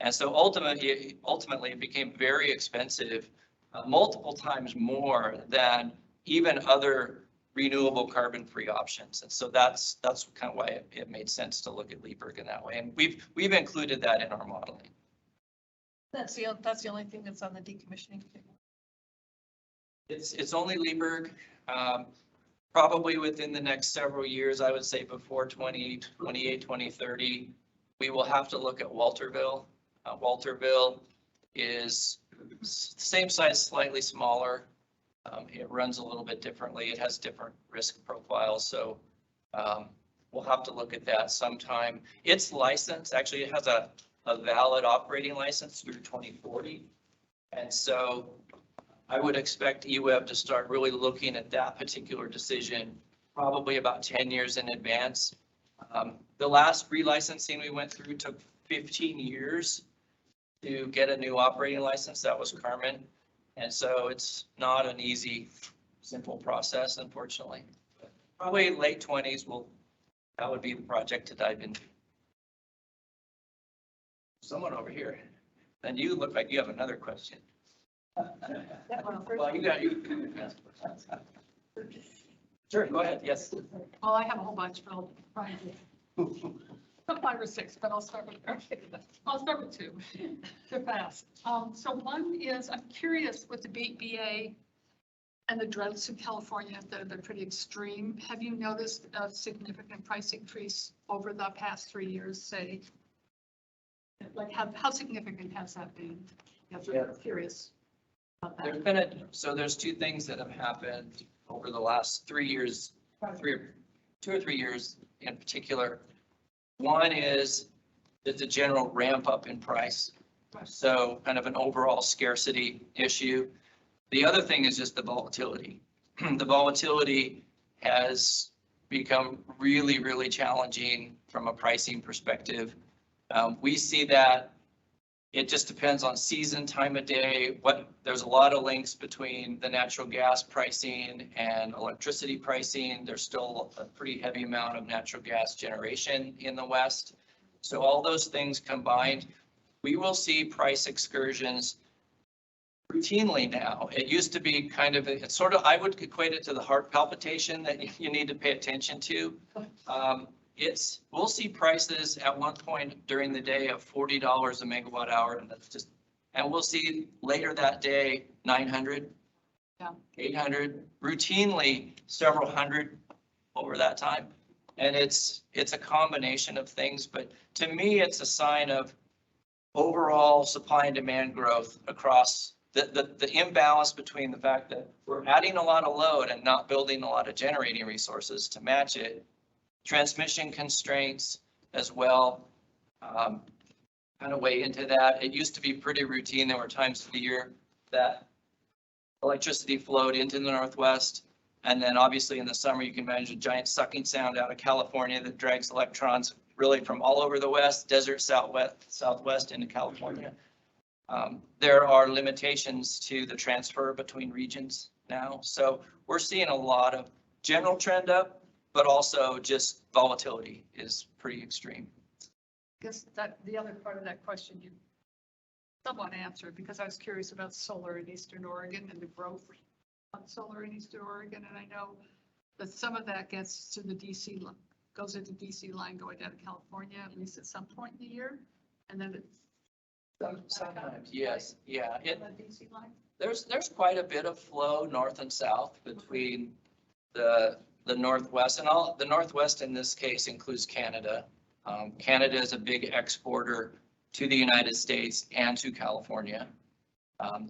And so ultimately it became very expensive, multiple times more than even other renewable carbon-free options. And so that's kind of why it made sense to look at Leeburg in that way. And we've included that in our modeling. That's the only thing that's on the decommissioning table. It's only Leeburg. Probably within the next several years, I would say before 2028, 2030, we will have to look at Walterville. Walterville is same size, slightly smaller. It runs a little bit differently. It has different risk profiles. So we'll have to look at that sometime. Its license, actually, it has a valid operating license through 2040. And so I would expect EWEB to start really looking at that particular decision probably about 10 years in advance. The last relicensing we went through took 15 years to get a new operating license. That was Carmen. And so it's not an easy, simple process, unfortunately. Probably late 20s, that would be the project to dive into. Someone over here. And you look like you have another question. Well, you. Sure, go ahead, yes. Well, I have a whole bunch, but I'll try and do 5 or 6, but I'll start with 2. They're fast. So one is, I'm curious with the BA and the droughts in California, they're pretty extreme. Have you noticed a significant price increase over the past 3 years, say? Like how significant has that been? I'm curious about that. There's 2 things that have happened over the last 3 years, 2 or 3 years in particular. One is there's a general ramp up in price. So kind of an overall scarcity issue. The other thing is just the volatility. The volatility has become really, really challenging from a pricing perspective. We see that it just depends on season, time of day. There's a lot of links between the natural gas pricing and electricity pricing. There's still a pretty heavy amount of natural gas generation in the West. So all those things combined, we will see price excursions routinely now. It used to be kind of, it's sort of, I would equate it to the heart palpitation that you need to pay attention to. We'll see prices at one point during the day of $40 a megawatt hour, and and we'll see later that day 900, 800, routinely several hundred over that time. And it's a combination of things, but to me, it's a sign of overall supply and demand growth across the imbalance between the fact that we're adding a lot of load and not building a lot of generating resources to match it. Transmission constraints as well, kind of weigh into that. It used to be pretty routine. There were times of the year that electricity flowed into the Northwest. And then obviously in the summer, you can imagine a giant sucking sound out of California that drags electrons really from all over the West, desert Southwest into California. There are limitations to the transfer between regions now. So we're seeing a lot of general trend up, but also just volatility is pretty extreme. I guess that the other part of that question you somewhat answered, because I was curious about solar in Eastern Oregon and the growth on solar in Eastern Oregon. And I know that some of that gets to the DC, goes into DC line going down to California, at least at some point in the year. And then it's Sometimes, yes, yeah. the DC line. There's quite a bit of flow north and south between the Northwest, and the Northwest in this case includes Canada. Canada is a big exporter to the United States and to California.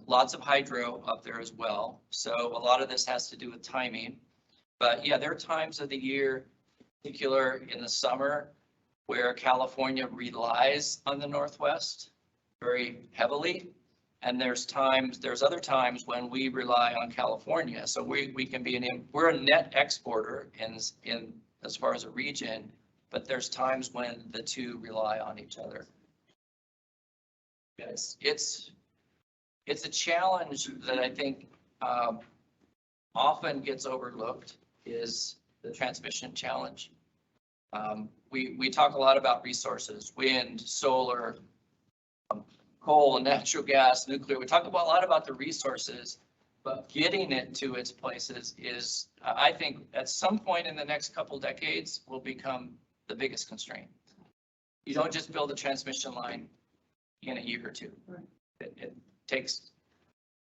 Lots of hydro up there as well. So a lot of this has to do with timing. But yeah, there are times of the year, in particular in the summer, where California relies on the Northwest very heavily. And there's other times when we rely on California. So we can be we're a net exporter in as far as a region, but there's times when the two rely on each other. Yes, it's a challenge that I think often gets overlooked is the transmission challenge. We talk a lot about resources, wind, solar, coal and natural gas, nuclear. We talk a lot about the resources, but getting it to its places is, I think, at some point in the next couple decades will become the biggest constraint. You don't just build a transmission line in a year or two. Right. It takes,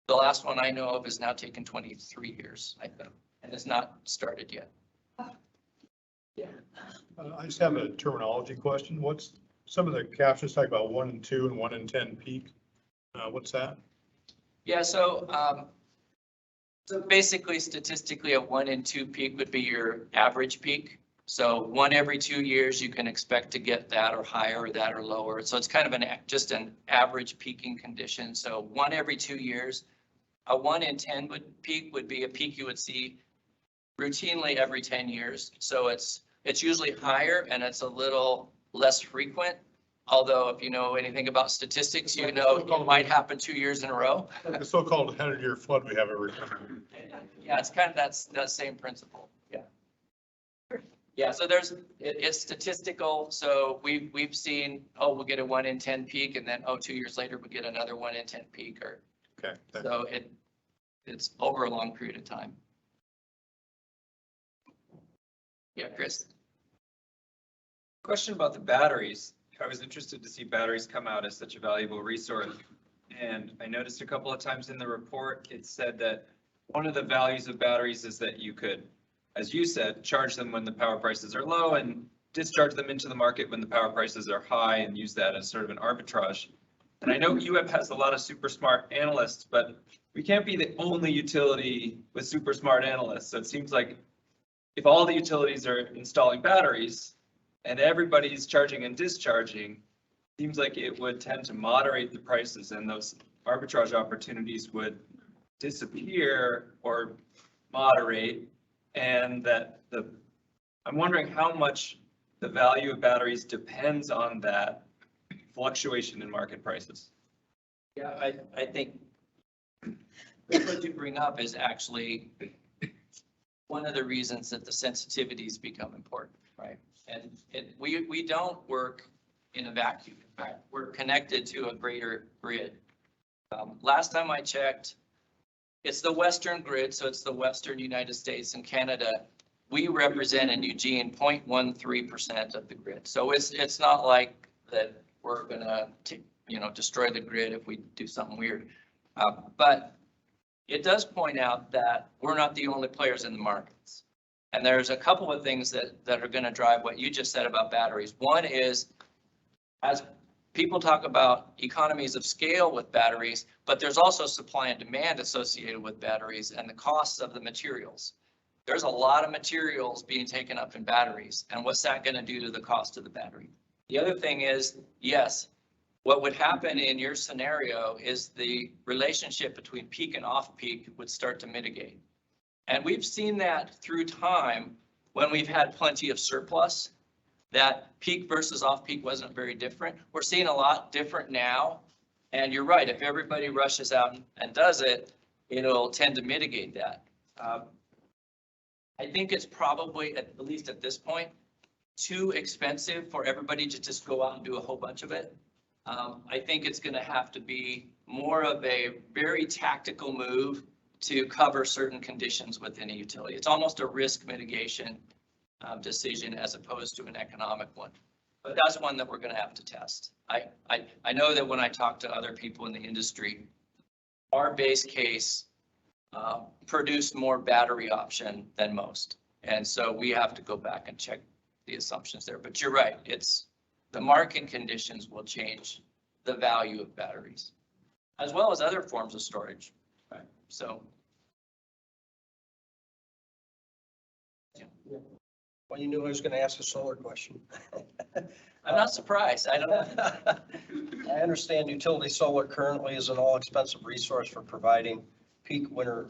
the last one I know of is now taken 23 years, I think, and it's not started yet. I just have a terminology question. What's some of the captions talk about 1 and 2 and 1 in 10 peak? What's that? Yeah, so basically statistically a 1 in 2 peak would be your average peak. So 1 every 2 years, you can expect to get that or higher or that or lower. So it's kind of just an average peaking condition. So 1 every 2 years, a 1 in 10 peak would be a peak you would see routinely every 10 years. So it's usually higher and it's a little less frequent. Although if you know anything about statistics, you know it might happen 2 years in a row. The so-called 100-year flood we have every time. Yeah, it's kind of that same principle. Yeah. Yeah, so it's statistical. So we've seen, oh, we'll get a 1 in 10 peak and then, 2 years later, we get another 1 in 10 peak Okay. so it's over a long period of time. Yeah, Chris. Question about the batteries. I was interested to see batteries come out as such a valuable resource. And I noticed a couple of times in the report, it said that one of the values of batteries is that you could, as you said, charge them when the power prices are low and discharge them into the market when the power prices are high and use that as sort of an arbitrage. And I know EWEB has a lot of super smart analysts, but we can't be the only utility with super smart analysts. So it seems like if all the utilities are installing batteries and everybody's charging and discharging, seems like it would tend to moderate the prices and those arbitrage opportunities would disappear or moderate. And that I'm wondering how much the value of batteries depends on that fluctuation in market prices. Yeah, I think what you bring up is actually one of the reasons that the sensitivities become important, right? And we don't work in a vacuum. In fact, we're connected to a greater grid. Last time I checked, it's the Western grid, so it's the Western United States and Canada. We represent in Eugene 0.13% of the grid. So it's not like that we're gonna destroy the grid if we do something weird. But it does point out that we're not the only players in the markets. And there's a couple of things that are going to drive what you just said about batteries. One is, as people talk about economies of scale with batteries, but there's also supply and demand associated with batteries and the costs of the materials. There's a lot of materials being taken up in batteries, and what's that going to do to the cost of the battery? The other thing is, yes, what would happen in your scenario is the relationship between peak and off peak would start to mitigate. And we've seen that through time when we've had plenty of surplus, that peak versus off peak wasn't very different. We're seeing a lot different now. And you're right, if everybody rushes out and does it, it'll tend to mitigate that. I think it's probably, at least at this point, too expensive for everybody to just go out and do a whole bunch of it. I think it's going to have to be more of a very tactical move to cover certain conditions within a utility. It's almost a risk mitigation decision as opposed to an economic one. But that's one that we're going to have to test. I know that when I talk to other people in the industry, our base case produced more battery option than most. And so we have to go back and check the assumptions there. But you're right, it's the market conditions will change the value of batteries, as well as other forms of storage. Right. So. Well, you knew I was going to ask a solar question. I'm not surprised. I don't. I understand utility solar currently is an all-expensive resource for providing peak winter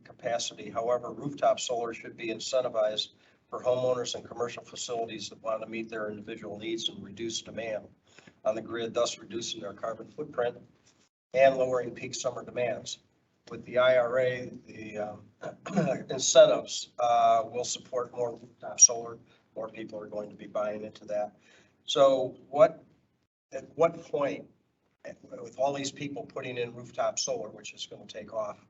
capacity. However, rooftop solar should be incentivized for homeowners and commercial facilities that want to meet their individual needs and reduce demand on the grid, thus reducing their carbon footprint and lowering peak summer demands. With the IRA, the incentives will support more rooftop solar. More people are going to be buying into that. So at what point, with all these people putting in rooftop solar, which is going to take off,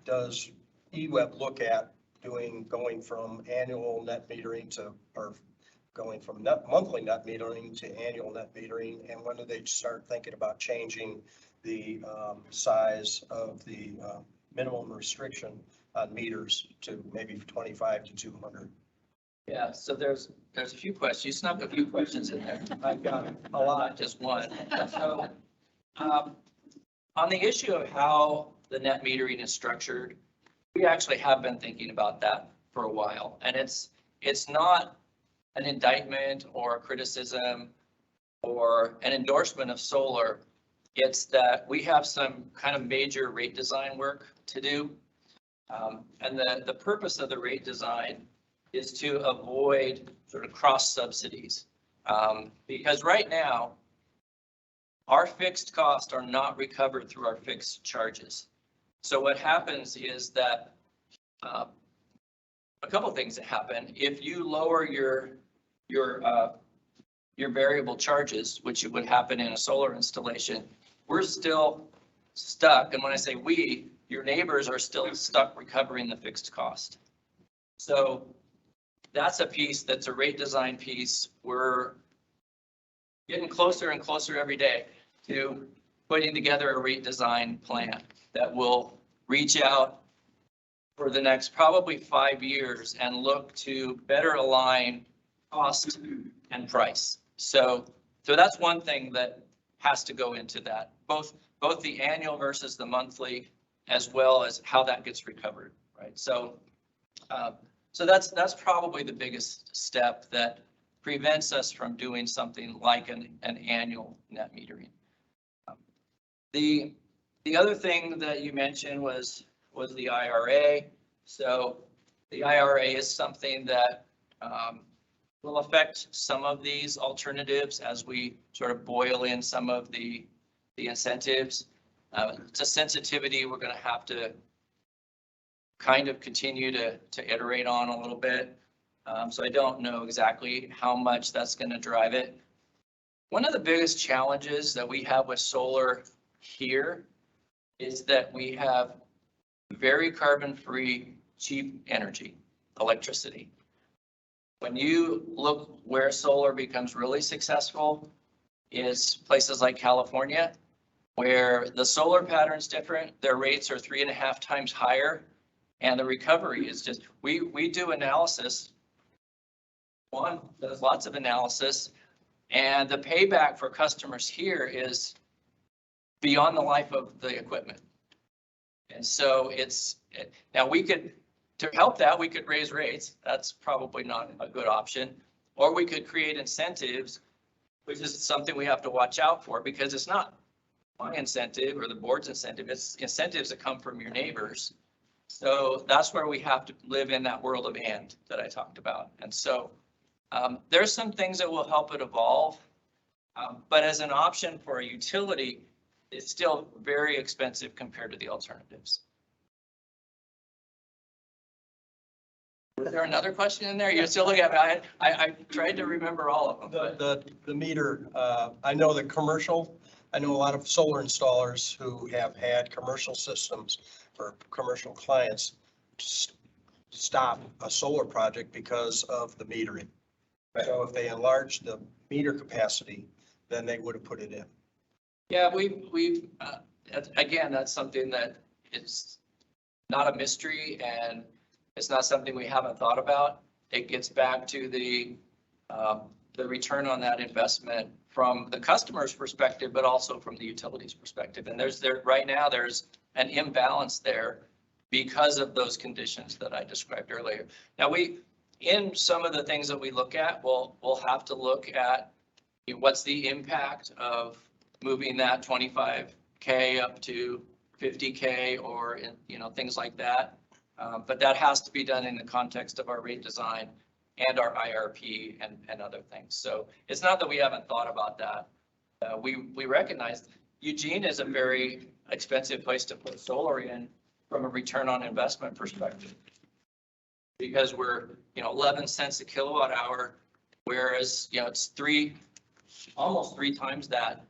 does EWEB look at going from annual net metering to, or going from monthly net metering to annual net metering? And when do they start thinking about changing the size of the minimum restriction on meters to maybe 25 to 200? Yeah, so there's a few questions. You snuck a few questions in there. I've got a lot, just one. So on the issue of how the net metering is structured, we actually have been thinking about that for a while. And it's not an indictment or a criticism or an endorsement of solar. It's that we have some kind of major rate design work to do. And the purpose of the rate design is to avoid sort of cross subsidies. Because right now, our fixed costs are not recovered through our fixed charges. So what happens is that a couple of things that happen. If you lower your variable charges, which would happen in a solar installation, we're still stuck. And when I say we, your neighbors are still stuck recovering the fixed cost. So that's a piece that's a rate design piece. We're getting closer and closer every day to putting together a rate design plan that will reach out for the next probably 5 years and look to better align cost and price. So that's one thing that has to go into that, both the annual versus the monthly, as well as how that gets recovered, right? So that's probably the biggest step that prevents us from doing something like an annual net metering. The other thing that you mentioned was the IRA. So the IRA is something that will affect some of these alternatives as we sort of boil in some of the incentives. It's a sensitivity we're going to have to kind of continue to iterate on a little bit. So I don't know exactly how much that's going to drive it. One of the biggest challenges that we have with solar here is that we have very carbon-free, cheap energy, electricity. When you look where solar becomes really successful is places like California, where the solar pattern's different, their rates are 3.5 times higher, and the recovery is just, we do analysis. One, there's lots of analysis, and the payback for customers here is beyond the life of the equipment. And so now to help that, we could raise rates. That's probably not a good option. Or we could create incentives, which is something we have to watch out for, because it's not my incentive or the board's incentive. It's incentives that come from your neighbors. So that's where we have to live in that world of and that I talked about. And so there's some things that will help it evolve. But as an option for a utility, it's still very expensive compared to the alternatives. Is there another question in there? You're still looking at me. I tried to remember all of them. The meter, I know I know a lot of solar installers who have had commercial systems for commercial clients stop a solar project because of the metering. So if they enlarge the meter capacity, then they would have put it in. Yeah, we've again, that's something that is not a mystery and it's not something we haven't thought about. It gets back to the return on that investment from the customer's perspective, but also from the utility's perspective. And right now, there's an imbalance there because of those conditions that I described earlier. Now, in some of the things that we look at, we'll have to look at what's the impact of moving that 25K up to 50K or, things like that. But that has to be done in the context of our rate design and our IRP and other things. So it's not that we haven't thought about that. We recognize Eugene is a very expensive place to put solar in from a return on investment perspective. Because we're, 11 cents a kilowatt hour, whereas, it's almost three times that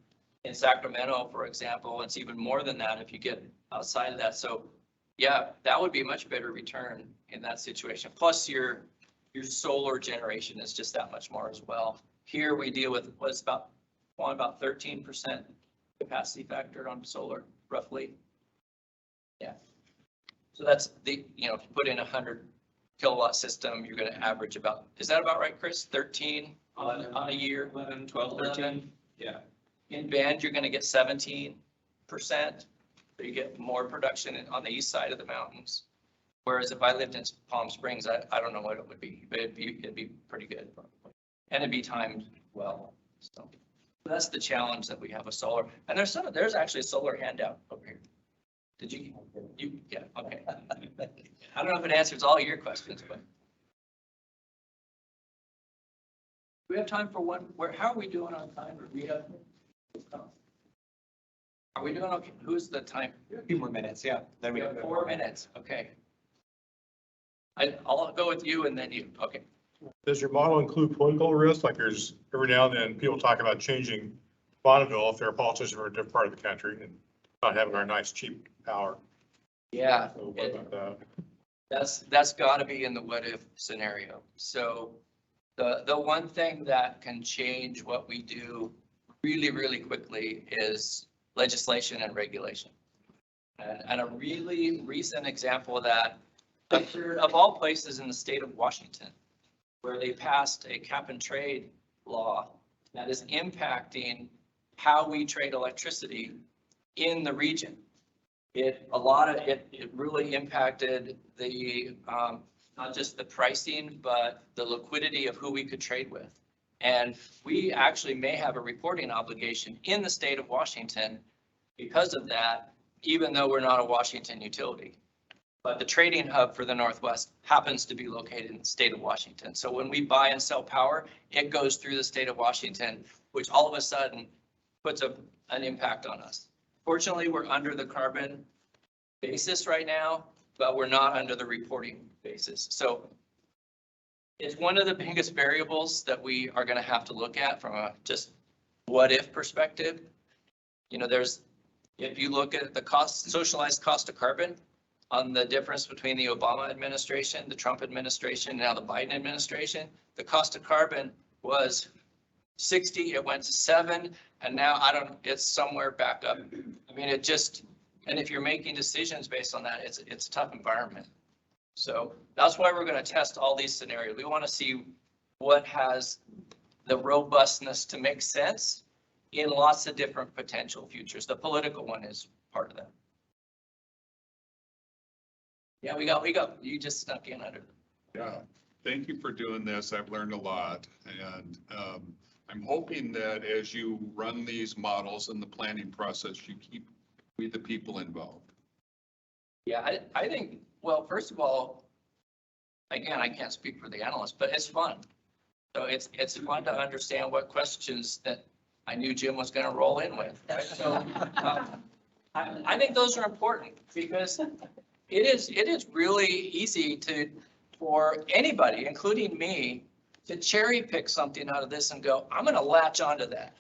in Sacramento, for example. It's even more than that if you get outside of that. So yeah, that would be a much better return in that situation. Plus your solar generation is just that much more as well. Here we deal with what's about 13% capacity factor on solar, roughly. Yeah. So that's put in 100 kilowatt system, you're going to average about, is that about right, Chris? 13 on a year? 11, 12, 13. Yeah. In Bend, you're going to get 17%. So you get more production on the east side of the mountains. Whereas if I lived in Palm Springs, I don't know what it would be, but it'd be pretty good probably. And it'd be timed well. So that's the challenge that we have with solar. And there's actually a solar handout over here. Did you, yeah, okay. I don't know if it answers all your questions, but. Do we have time for one? How are we doing on time? Are we doing okay? Who's the time? A few more minutes, yeah. Then We have 4 minutes, okay. I'll go with you and then you, okay. Does your model include political risk? Like there's every now and then people talk about changing Bonneville if they're a politician from a different part of the country and not having our nice cheap power. Yeah, So what about that? that's gotta be in the what if scenario. So the one thing that can change what we do really, really quickly is legislation and regulation. And a really recent example of that, of all places in the state of Washington, where they passed a cap and trade law that is impacting how we trade electricity in the region. It really impacted the, not just the pricing, but the liquidity of who we could trade with. And we actually may have a reporting obligation in the state of Washington because of that, even though we're not a Washington utility. But the trading hub for the Northwest happens to be located in the state of Washington. So when we buy and sell power, it goes through the state of Washington, which all of a sudden puts an impact on us. Fortunately, we're under the carbon basis right now, but we're not under the reporting basis. So it's one of the biggest variables that we are going to have to look at from a just what if perspective. If you look at the socialized cost of carbon on the difference between the Obama administration, the Trump administration, now the Biden administration, the cost of carbon was 60, it went to 7, and now it's somewhere back up. I mean, and if you're making decisions based on that, it's a tough environment. So that's why we're going to test all these scenarios. We want to see what has the robustness to make sense in lots of different potential futures. The political one is part of that. Yeah, we got, you just snuck in under. Yeah, thank you for doing this. I've learned a lot. And I'm hoping that as you run these models in the planning process, you keep the people involved. Yeah, I think, well, first of all, again, I can't speak for the analyst, but it's fun. So it's fun to understand what questions that I knew Jim was going to roll in with. Right? So I think those are important because it is really easy for anybody, including me, to cherry pick something out of this and go, I'm going to latch onto that.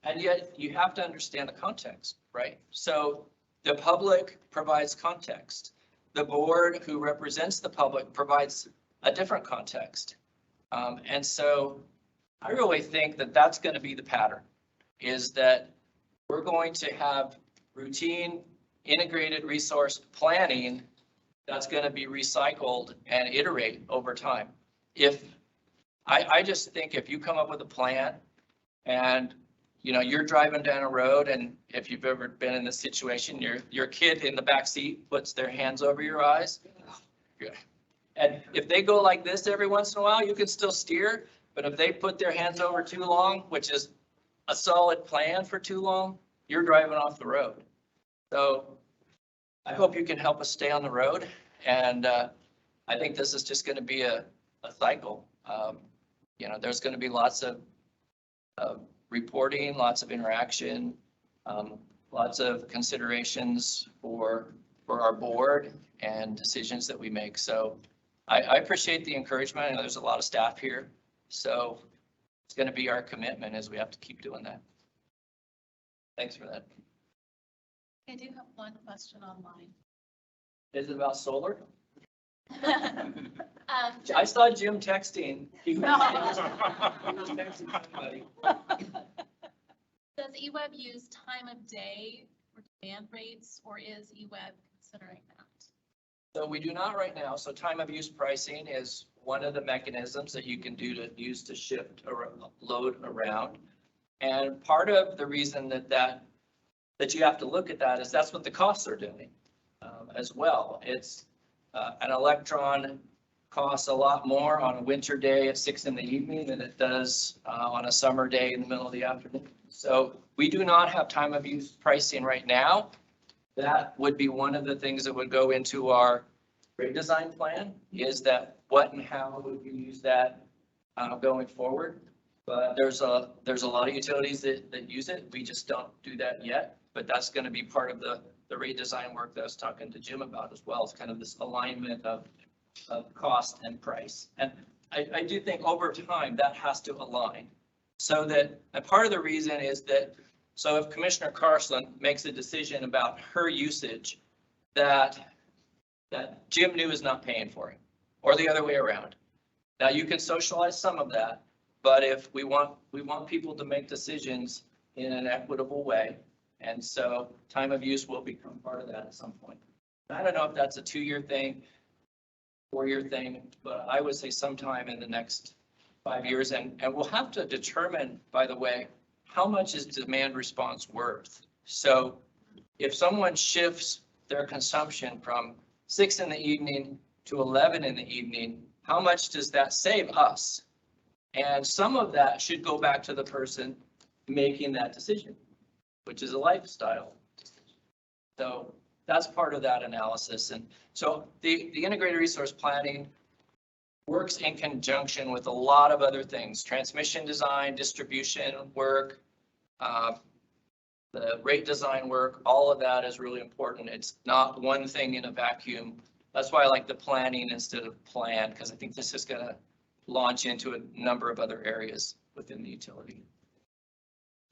And yet you have to understand the context, right? So the public provides context. The board who represents the public provides a different context. And so I really think that that's going to be the pattern, is that we're going to have routine integrated resource planning that's going to be recycled and iterate over time. I just think if you come up with a plan and, you know, you're driving down a road, and if you've ever been in this situation, your kid in the back seat puts their hands over your eyes. And if they go like this every once in a while, you can still steer, but if they put their hands over too long, which is a solid plan for too long, you're driving off the road. So I hope you can help us stay on the road. And I think this is just going to be a cycle. You know, there's going to be lots of reporting, lots of interaction, lots of considerations for our board and decisions that we make. So I appreciate the encouragement. I know there's a lot of staff here. So it's going to be our commitment as we have to keep doing that. Thanks for that. I do have one question online. Is it about solar? I saw Jim texting. He was texting somebody. Does EWEB use time of day or demand rates, or is EWEB considering that? So we do not right now. So time of use pricing is one of the mechanisms that you can use to shift a load around. And part of the reason that you have to look at that is that's what the costs are doing as well. It's an electron costs a lot more on a winter day at 6 p.m. than it does on a summer day in the middle of the afternoon. So we do not have time of use pricing right now. That would be one of the things that would go into our rate design plan, is that what and how would we use that going forward. But there's a lot of utilities that use it. We just don't do that yet. But that's going to be part of the rate design work that I was talking to Jim about as well. It's kind of this alignment of cost and price. And I do think over time that has to align, so that, and part of the reason is that, so if Commissioner Carson makes a decision about her usage that Jim New is not paying for it, or the other way around. Now you can socialize some of that, but if we want people to make decisions in an equitable way. And so time of use will become part of that at some point. I don't know if that's a 2-year thing, 4-year thing, but I would say sometime in the next 5 years. And we'll have to determine, by the way, how much is demand response worth? So if someone shifts their consumption from 6 p.m. to 11 p.m, how much does that save us? And some of that should go back to the person making that decision, which is a lifestyle decision. So that's part of that analysis. And so the integrated resource planning works in conjunction with a lot of other things: transmission design, distribution work, the rate design work. All of that is really important. It's not one thing in a vacuum. That's why I like the planning instead of plan, because I think this is going to launch into a number of other areas within the utility.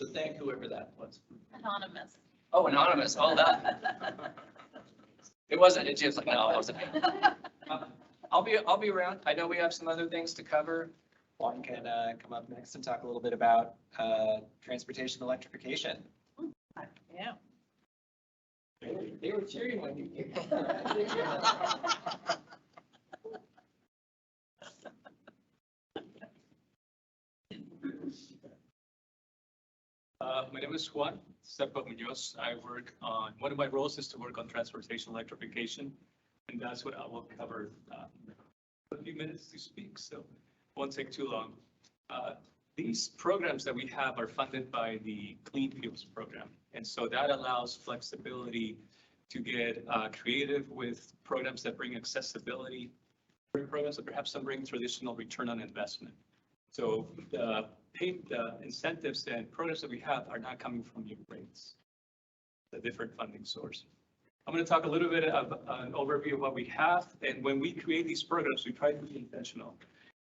So thank whoever that was. Anonymous. Oh, anonymous. Oh, that. It wasn't. It's just like, no, that wasn't me. I'll be around. I know we have some other things to cover. Juan can come up next and talk a little bit about transportation electrification. Yeah. They were cheering when you came. My name is Juan Sepa Munoz. I work on, one of my roles is to work on transportation electrification, and that's what I will cover. A few minutes to speak, so won't take too long. These programs that we have are funded by the Clean Fuels program, and so that allows flexibility to get creative with programs that bring accessibility, programs that perhaps some bring traditional return on investment. So the incentives and programs that we have are not coming from your rates, a different funding source. I'm going to talk a little bit of an overview of what we have. And when we create these programs, we try to be intentional.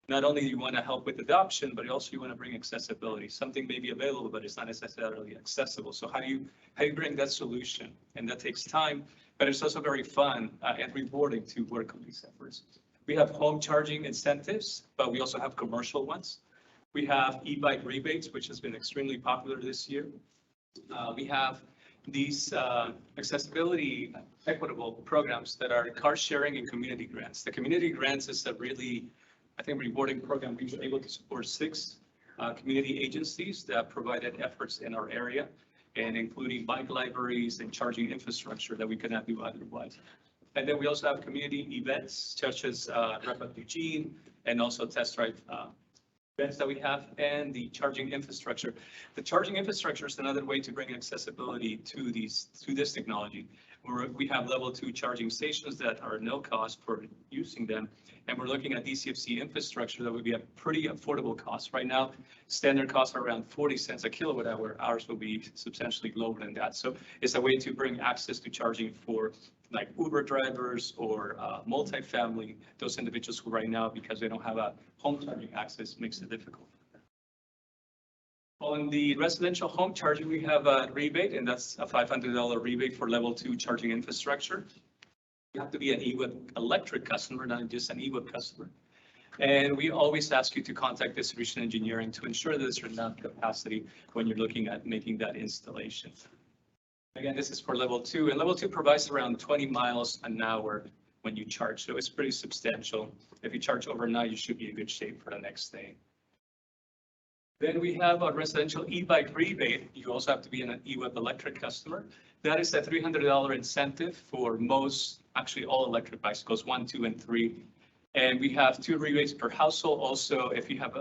Not only do you want to help with adoption, but also you want to bring accessibility. Something may be available, but it's not necessarily accessible. So how do you bring that solution? And that takes time, but it's also very fun and rewarding to work on these efforts. We have home charging incentives, but we also have commercial ones. We have e-bike rebates, which has been extremely popular this year. We have these accessibility equitable programs that are car sharing and community grants. The community grants is a really, I think, rewarding program. We were able to support 6 community agencies that provided efforts in our area, and including bike libraries and charging infrastructure that we could not do otherwise. And then we also have community events such as Rev Eugene, and also test drive events that we have, and the charging infrastructure. The charging infrastructure is another way to bring accessibility to this technology. We have level 2 charging stations that are no cost for using them. And we're looking at DCFC infrastructure that would be a pretty affordable cost. Right now, standard costs are around 40 cents a kilowatt hour. Ours will be substantially lower than that. So it's a way to bring access to charging for like Uber drivers or multifamily, those individuals who right now, because they don't have a home charging access, makes it difficult. On the residential home charging, we have a rebate, and that's a $500 rebate for level 2 charging infrastructure. You have to be an EWEB electric customer, not just an EWEB customer. And we always ask you to contact distribution engineering to ensure that there's enough capacity when you're looking at making that installation. Again, this is for level 2, and level 2 provides around 20 miles an hour when you charge, so it's pretty substantial. If you charge overnight, you should be in good shape for the next day. Then we have a residential e-bike rebate. You also have to be an EWEB electric customer. That is a $300 incentive for most, actually all electric bicycles, 1, 2, and 3. And we have 2 rebates per household. Also, if you have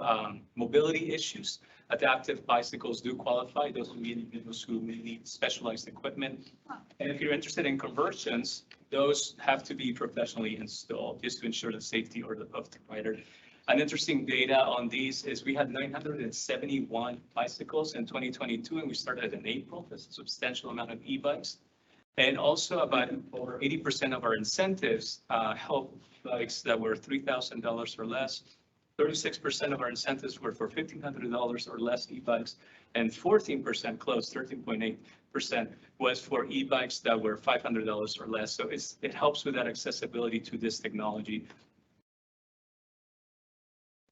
mobility issues, adaptive bicycles do qualify. Those will be individuals who may need specialized equipment. And if you're interested in conversions, those have to be professionally installed just to ensure the safety of the rider. An interesting data on these is we had 971 bicycles in 2022, and we started in April. That's a substantial amount of e-bikes. And also about over 80% of our incentives help bikes that were $3,000 or less. 36% of our incentives were for $1,500 or less e-bikes, and 14%, close, 13.8% was for e-bikes that were $500 or less. So it helps with that accessibility to this technology.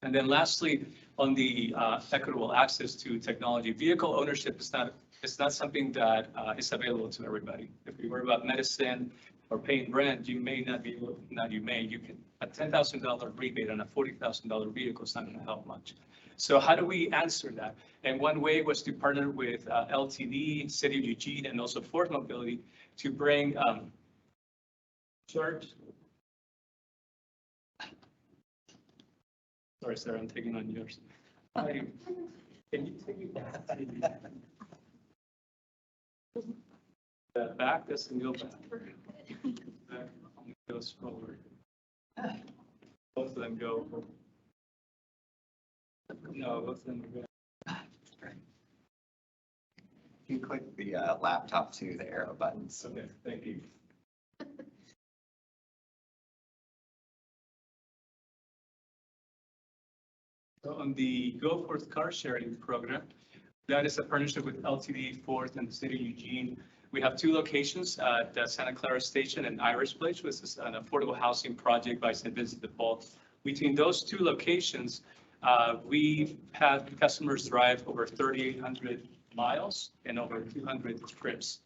And then lastly, on the equitable access to technology, vehicle ownership is not something that is available to everybody. If you worry about medicine or paying rent, you may not be able, you can, a $10,000 rebate on a $40,000 vehicle is not going to help much. So how do we answer that? And one way was to partner with LTD, City of Eugene, and also Ford Mobility to bring charge. Sorry, Sarah, I'm taking on yours. Can you take me back? The back doesn't go back. Back only goes forward. Both of them go. No, both of them go. You can click the laptop to the arrow buttons. Okay, thank you. So on the Go Forth car sharing program, that is a partnership with LTD, Ford, and the City of Eugene. We have 2 locations at Santa Clara Station and Iris Place, which is an affordable housing project by St. Vincent de Paul. Between those 2 locations, we've had customers drive over 3,800 miles and over 200 trips.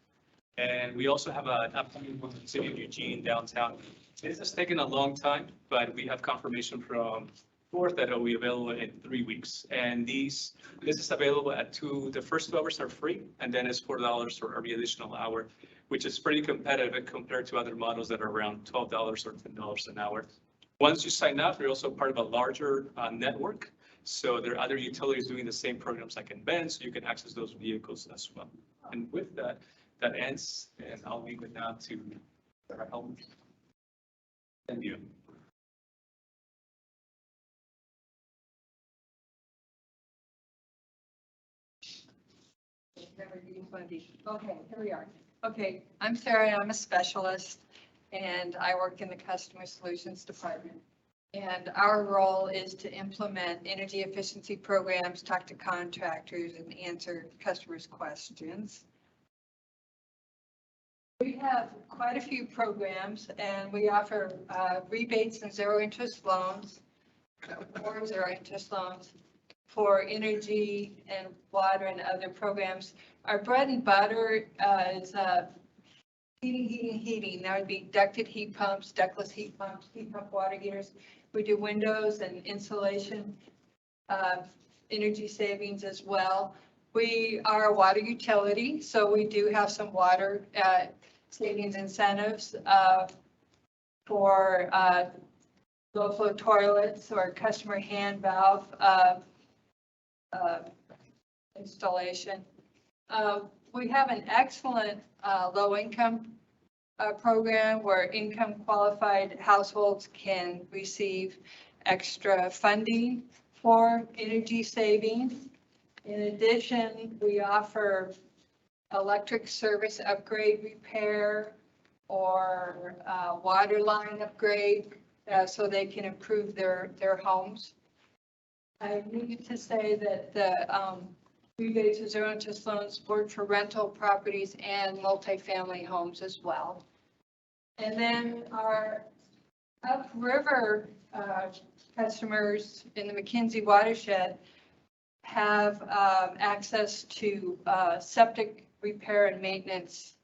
And we also have an upcoming one in the City of Eugene downtown. This has taken a long time, but we have confirmation from Ford that it will be available in 3 weeks. And this is available at the first 2 hours are free, and then it's $4 for every additional hour, which is pretty competitive compared to other models that are around $12 or $10 an hour. Once you sign up, you're also part of a larger network. So there are other utilities doing the same programs like in Bend, so you can access those vehicles as well. And with that, that ends, and I'll leave it now to our helpers. Thank you. Okay, here we are. Okay, I'm Sarah, I'm a specialist, and I work in the Customer Solutions Department. And our role is to implement energy efficiency programs, talk to contractors, and answer customers' questions. We have quite a few programs, and we offer rebates and zero interest loans, or zero interest loans. for energy and water and other programs. Our bread and butter is heating. That would be ducted heat pumps, ductless heat pumps, heat pump water heaters. We do windows and insulation, energy savings as well. We are a water utility, so we do have some water savings incentives for low flow toilets or customer hand valve installation. We have an excellent low income program where income qualified households can receive extra funding for energy savings. In addition, we offer electric service upgrade repair or water line upgrade so they can improve their homes. I need to say that the rebates and zero interest loans work for rental properties and multifamily homes as well. And then our upriver customers in the McKinsey watershed have access to septic repair and maintenance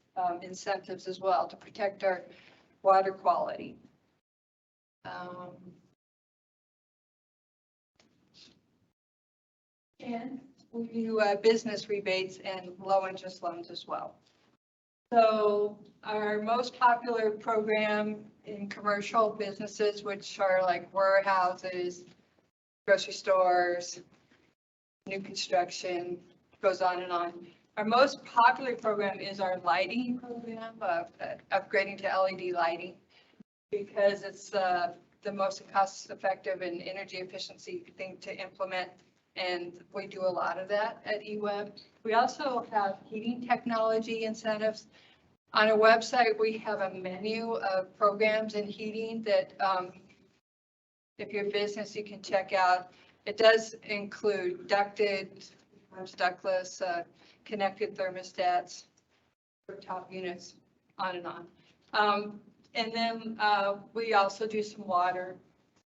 incentives as well to protect our water quality. And we do business rebates and low interest loans as well. So our most popular program in commercial businesses, which are like warehouses, grocery stores, new construction, goes on and on. Our most popular program is our lighting program, upgrading to LED lighting, because it's the most cost-effective and energy efficiency thing to implement. And we do a lot of that at EWEB. We also have heating technology incentives. On our website, we have a menu of programs in heating that if you're a business, you can check out. It does include ducted, ductless, connected thermostats, rooftop units, on and on. And then we also do some water.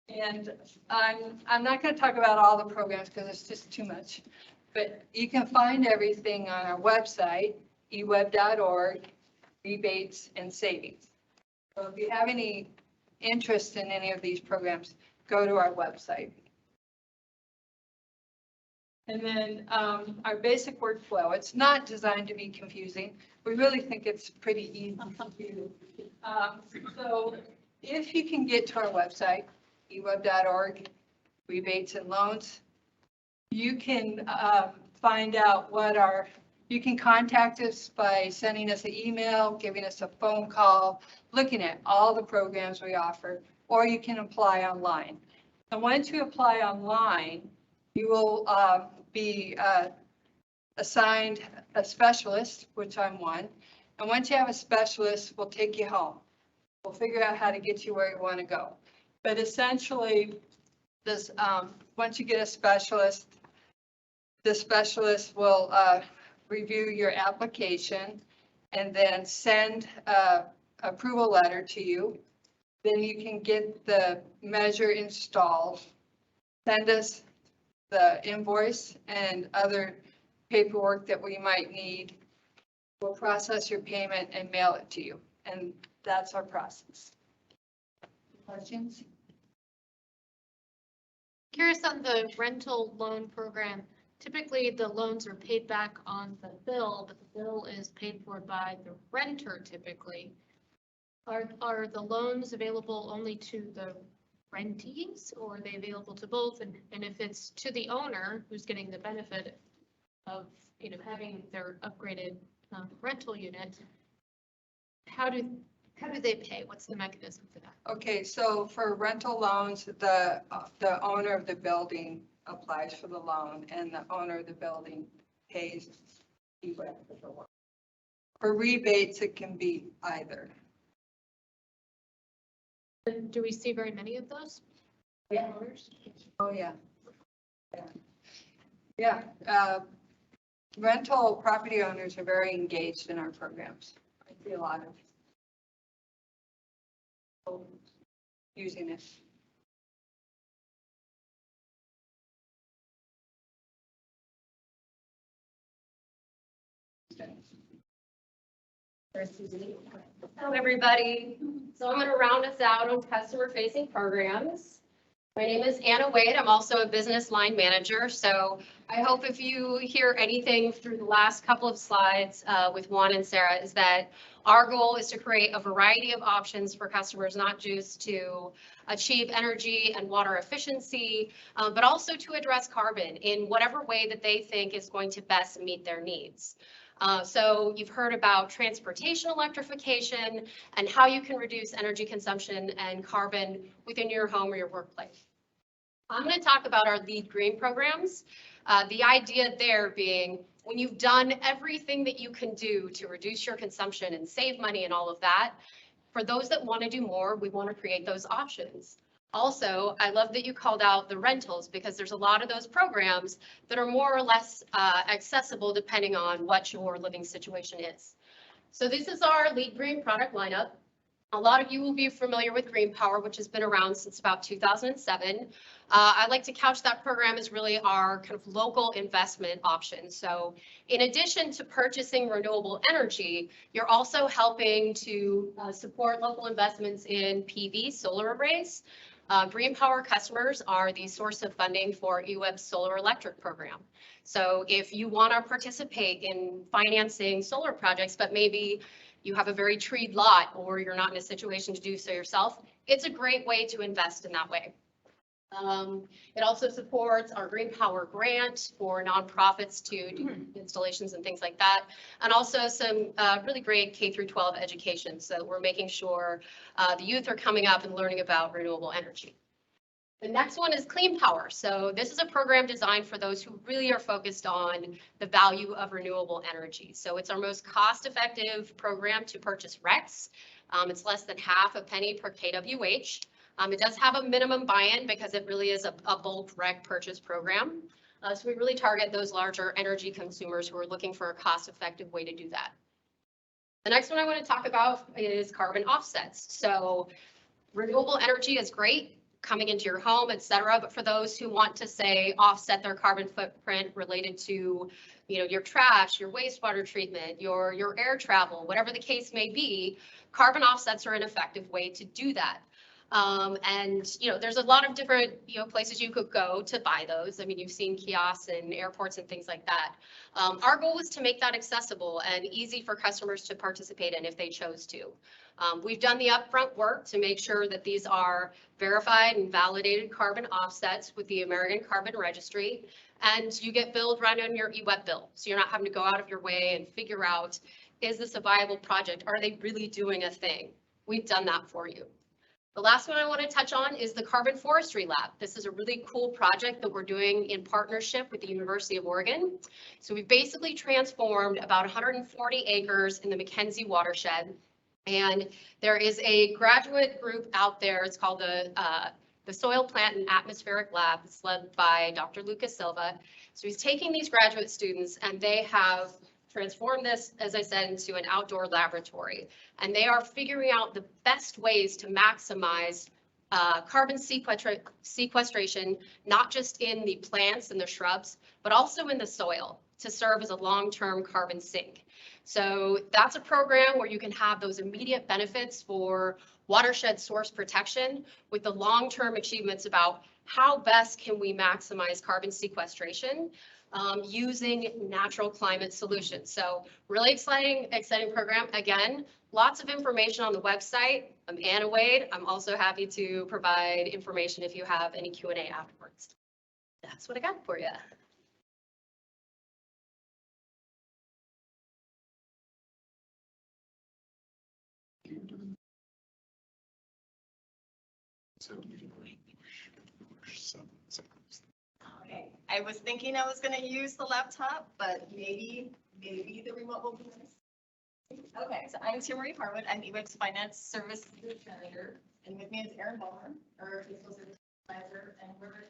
And I'm not going to talk about all the programs because it's just too much. But you can find everything on our website, eweb.org, rebates and savings. So if you have any interest in any of these programs, go to our website. And then our basic workflow, it's not designed to be confusing. We really think it's pretty easy to do. So if you can get to our website, eweb.org, rebates and loans, you can find out you can contact us by sending us an email, giving us a phone call, looking at all the programs we offer, or you can apply online. And once you apply online, you will be assigned a specialist, which I'm one. And once you have a specialist, we'll take you home. We'll figure out how to get you where you want to go. But essentially, this once you get a specialist, the specialist will review your application and then send an approval letter to you. Then you can get the measure installed, send us the invoice and other paperwork that we might need. We'll process your payment and mail it to you. And that's our process. Questions? Curious on the rental loan program. Typically, the loans are paid back on the bill, but the bill is paid for by the renter typically. Are the loans available only to the rentees, or are they available to both? And if it's to the owner who's getting the benefit of, having their upgraded rental unit, how do they pay? What's the mechanism for that? Okay, so for rental loans, the owner of the building applies for the loan and the owner of the building pays EWEB for the loan. For rebates, it can be either. And do we see very many of those? Yeah. Oh, yeah. Yeah. Rental property owners are very engaged in our programs. I see a lot of people using it. Hello, everybody. So I'm going to round us out on customer-facing programs. My name is Anna Wade. I'm also a business line manager. So I hope if you hear anything through the last couple of slides with Juan and Sarah, is that our goal is to create a variety of options for customers, not just to achieve energy and water efficiency, but also to address carbon in whatever way that they think is going to best meet their needs. So you've heard about transportation electrification and how you can reduce energy consumption and carbon within your home or your workplace. I'm going to talk about our LEED Green programs. The idea there being when you've done everything that you can do to reduce your consumption and save money and all of that, for those that want to do more, we want to create those options. Also, I love that you called out the rentals because there's a lot of those programs that are more or less accessible depending on what your living situation is. So this is our LEED Green product lineup. A lot of you will be familiar with Green Power, which has been around since about 2007. I like to couch that program as really our kind of local investment option. So in addition to purchasing renewable energy, you're also helping to support local investments in PV solar arrays. Green Power customers are the source of funding for EWEB's solar electric program. So if you want to participate in financing solar projects, but maybe you have a very treed lot or you're not in a situation to do so yourself, it's a great way to invest in that way. It also supports our Green Power grant for nonprofits to do installations and things like that. And also some really great K through 12 education. So we're making sure the youth are coming up and learning about renewable energy. The next one is Clean Power. So this is a program designed for those who really are focused on the value of renewable energy. So it's our most cost-effective program to purchase RECs. It's less than half a penny per kWh. It does have a minimum buy-in because it really is a bulk REC purchase program. So we really target those larger energy consumers who are looking for a cost-effective way to do that. The next one I want to talk about is carbon offsets. So renewable energy is great coming into your home, et cetera, but for those who want to say offset their carbon footprint related to, you know, your trash, your wastewater treatment, your air travel, whatever the case may be, carbon offsets are an effective way to do that. And, you know, there's a lot of different, you know, places you could go to buy those. I mean, you've seen kiosks and airports and things like that. Our goal was to make that accessible and easy for customers to participate in if they chose to. We've done the upfront work to make sure that these are verified and validated carbon offsets with the American Carbon Registry, and you get billed right on your EWEB bill. So you're not having to go out of your way and figure out, is this a viable project? Are they really doing a thing? We've done that for you. The last one I want to touch on is the Carbon Forestry Lab. This is a really cool project that we're doing in partnership with the University of Oregon. So we've basically transformed about 140 acres in the McKenzie watershed. And there is a graduate group out there. It's called the Soil Plant and Atmospheric Lab. It's led by Dr. Lucas Silva. So he's taking these graduate students and they have transformed this, as I said, into an outdoor laboratory. And they are figuring out the best ways to maximize carbon sequestration, not just in the plants and the shrubs, but also in the soil to serve as a long-term carbon sink. So that's a program where you can have those immediate benefits for watershed source protection with the long-term achievements about how best can we maximize carbon sequestration using natural climate solutions. So really exciting program. Again, lots of information on the website. I'm Anna Wade. I'm also happy to provide information if you have any Q&A afterwards. That's what I got for you. Okay, I was thinking I was gonna use the laptop, but maybe the remote will be nice. Okay, so I'm Tim Marie Harwood. I'm EWEB's Finance Services Manager, and with me is Erin Bowler, our Fiscal Services Advisor, and we're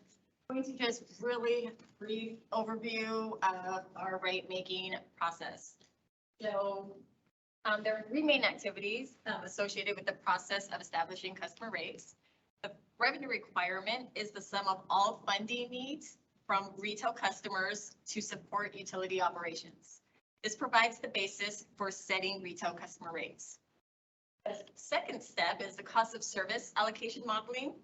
going to just really brief overview of our rate making process. So there are three main activities associated with the process of establishing customer rates. The revenue requirement is the sum of all funding needs from retail customers to support utility operations. This provides the basis for setting retail customer rates. The second step is the cost of service allocation modeling,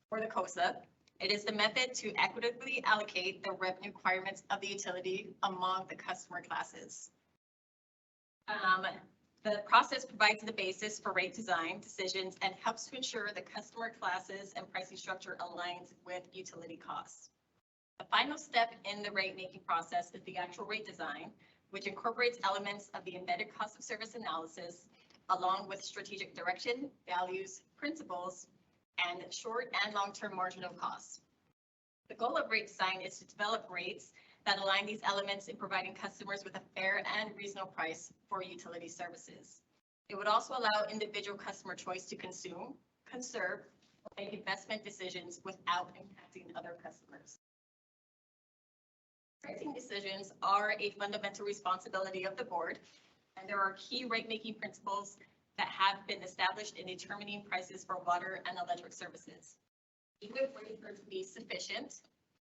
or the COSA. It is the method to equitably allocate the revenue requirements of the utility among the customer classes. The process provides the basis for rate design decisions and helps to ensure the customer classes and pricing structure aligns with utility costs. The final step in the rate making process is the actual rate design, which incorporates elements of the embedded cost of service analysis, along with strategic direction, values, principles, and short and long-term marginal costs. The goal of rate design is to develop rates that align these elements in providing customers with a fair and reasonable price for utility services. It would also allow individual customer choice to consume, conserve, or make investment decisions without impacting other customers. Pricing decisions are a fundamental responsibility of the board, and there are key rate-making principles that have been established in determining prices for water and electric services. EWEB rates are to be sufficient.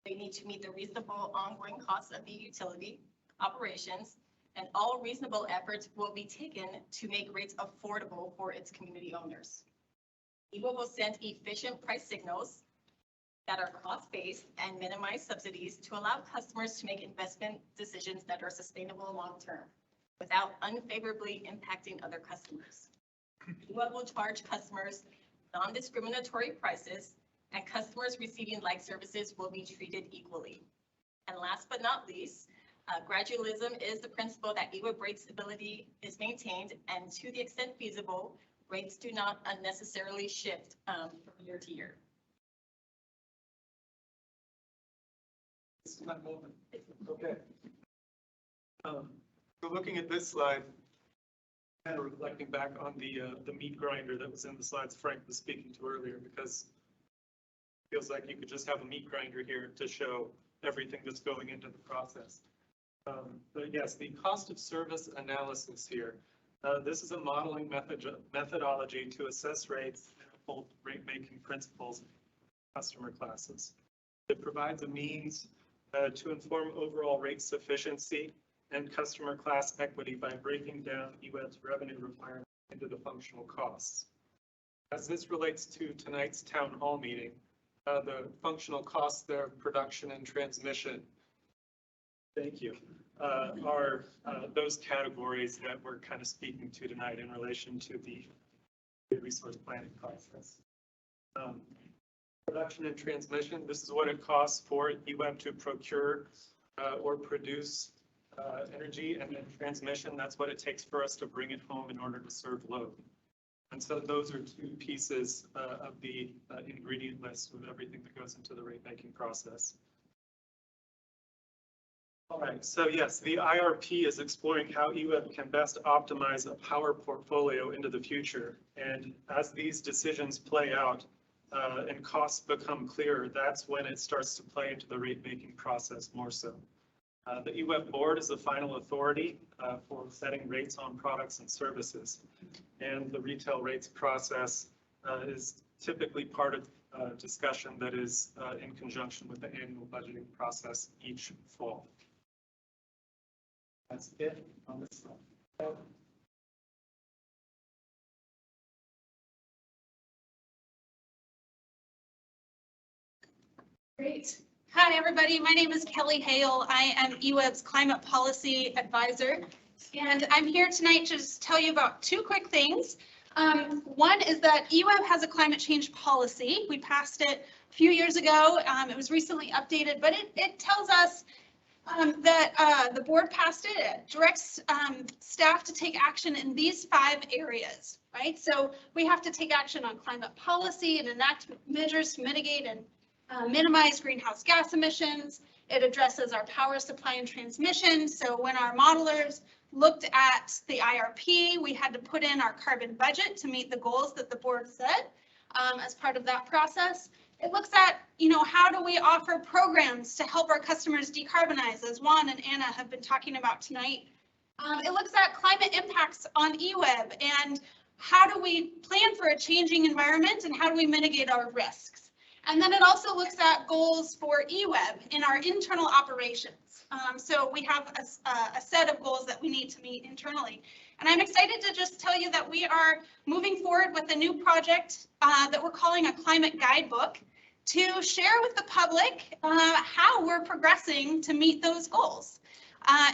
They need to meet the reasonable ongoing costs of the utility operations, and all reasonable efforts will be taken to make rates affordable for its community owners. EWEB will send efficient price signals that are cost-based and minimize subsidies to allow customers to make investment decisions that are sustainable long-term without unfavorably impacting other customers. EWEB will charge customers non-discriminatory prices, and customers receiving like services will be treated equally. And last but not least, gradualism is the principle that EWEB rate stability is maintained, and to the extent feasible, rates do not unnecessarily shift from year to year. This is my moment. Okay. So looking at this slide, kind of reflecting back on the meat grinder that was in the slides Frank was speaking to earlier, because it feels like you could just have a meat grinder here to show everything that's going into the process. But yes, the cost of service analysis here. This is a modeling methodology to assess rates and uphold rate-making principles in customer classes. It provides a means to inform overall rate sufficiency and customer class equity by breaking down EWEB's revenue requirements into the functional costs. As this relates to tonight's town hall meeting, the functional costs there of production and transmission, thank you, are those categories that we're kind of speaking to tonight in relation to the resource planning process. Production and transmission, this is what it costs for EWEB to procure or produce energy, and then transmission, that's what it takes for us to bring it home in order to serve load. And so those are two pieces of the ingredient list of everything that goes into the rate-making process. All right, so yes, the IRP is exploring how EWEB can best optimize a power portfolio into the future. And as these decisions play out and costs become clearer, that's when it starts to play into the rate-making process more so. The EWEB board is the final authority for setting rates on products and services. And the retail rates process is typically part of a discussion that is in conjunction with the annual budgeting process each fall. That's it on this slide. Great. Hi, everybody. My name is Kelly Hale. I am EWEB's Climate Policy Advisor, and I'm here tonight to just tell you about two quick things. One is that EWEB has a climate change policy. We passed it a few years ago. It was recently updated, but it tells us that the board passed it. It directs staff to take action in these 5 areas, right? So we have to take action on climate policy and enact measures to mitigate and minimize greenhouse gas emissions. It addresses our power supply and transmission. So when our modelers looked at the IRP, we had to put in our carbon budget to meet the goals that the board set as part of that process. It looks at, how do we offer programs to help our customers decarbonize, as Juan and Anna have been talking about tonight. It looks at climate impacts on EWEB and how do we plan for a changing environment and how do we mitigate our risks. And then it also looks at goals for EWEB in our internal operations. So we have a set of goals that we need to meet internally. And I'm excited to just tell you that we are moving forward with a new project that we're calling a climate guidebook to share with the public how we're progressing to meet those goals.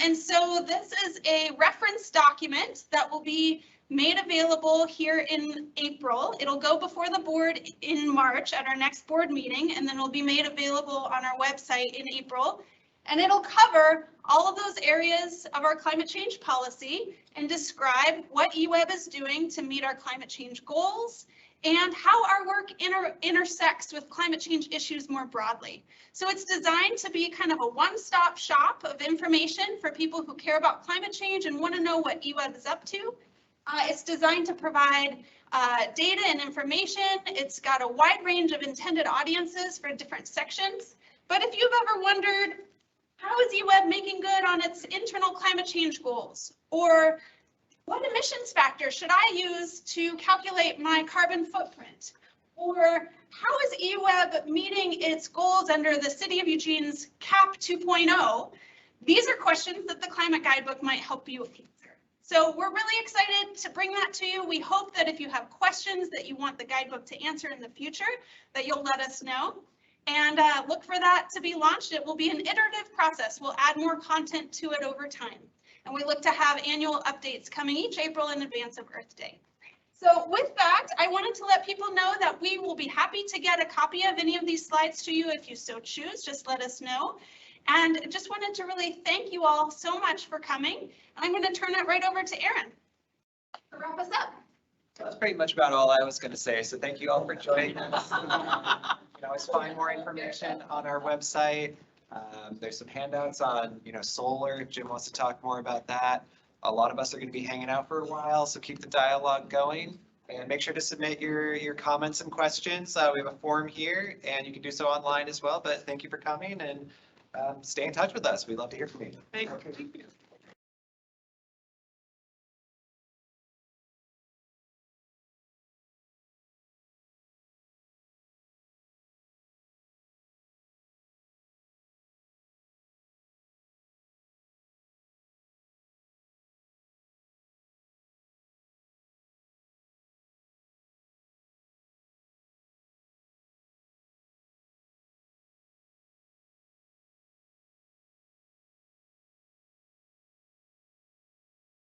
And so this is a reference document that will be made available here in April. It'll go before the board in March at our next board meeting, and then it'll be made available on our website in April. And it'll cover all of those areas of our climate change policy and describe what EWEB is doing to meet our climate change goals and how our work intersects with climate change issues more broadly. So it's designed to be kind of a one-stop shop of information for people who care about climate change and want to know what EWEB is up to. It's designed to provide data and information. It's got a wide range of intended audiences for different sections. But if you've ever wondered, how is EWEB making good on its internal climate change goals? Or what emissions factor should I use to calculate my carbon footprint? Or how is EWEB meeting its goals under the City of Eugene's CAP 2.0? These are questions that the Climate Guidebook might help you answer. So we're really excited to bring that to you. We hope that if you have questions that you want the guidebook to answer in the future, that you'll let us know. And look for that to be launched. It will be an iterative process. We'll add more content to it over time. And we look to have annual updates coming each April in advance of Earth Day. So with that, I wanted to let people know that we will be happy to get a copy of any of these slides to you if you so choose. Just let us know. And just wanted to really thank you all so much for coming. And I'm going to turn it right over to Aaron to wrap us up. That's pretty much about all I was going to say. So thank you all for joining us. You can always find more information on our website. There's some handouts on, solar, if Jim wants to talk more about that. A lot of us are going to be hanging out for a while, so keep the dialogue going. And make sure to submit your comments and questions. We have a form here, and you can do so online as well. But thank you for coming, and stay in touch with us. We'd love to hear from you. Thank you.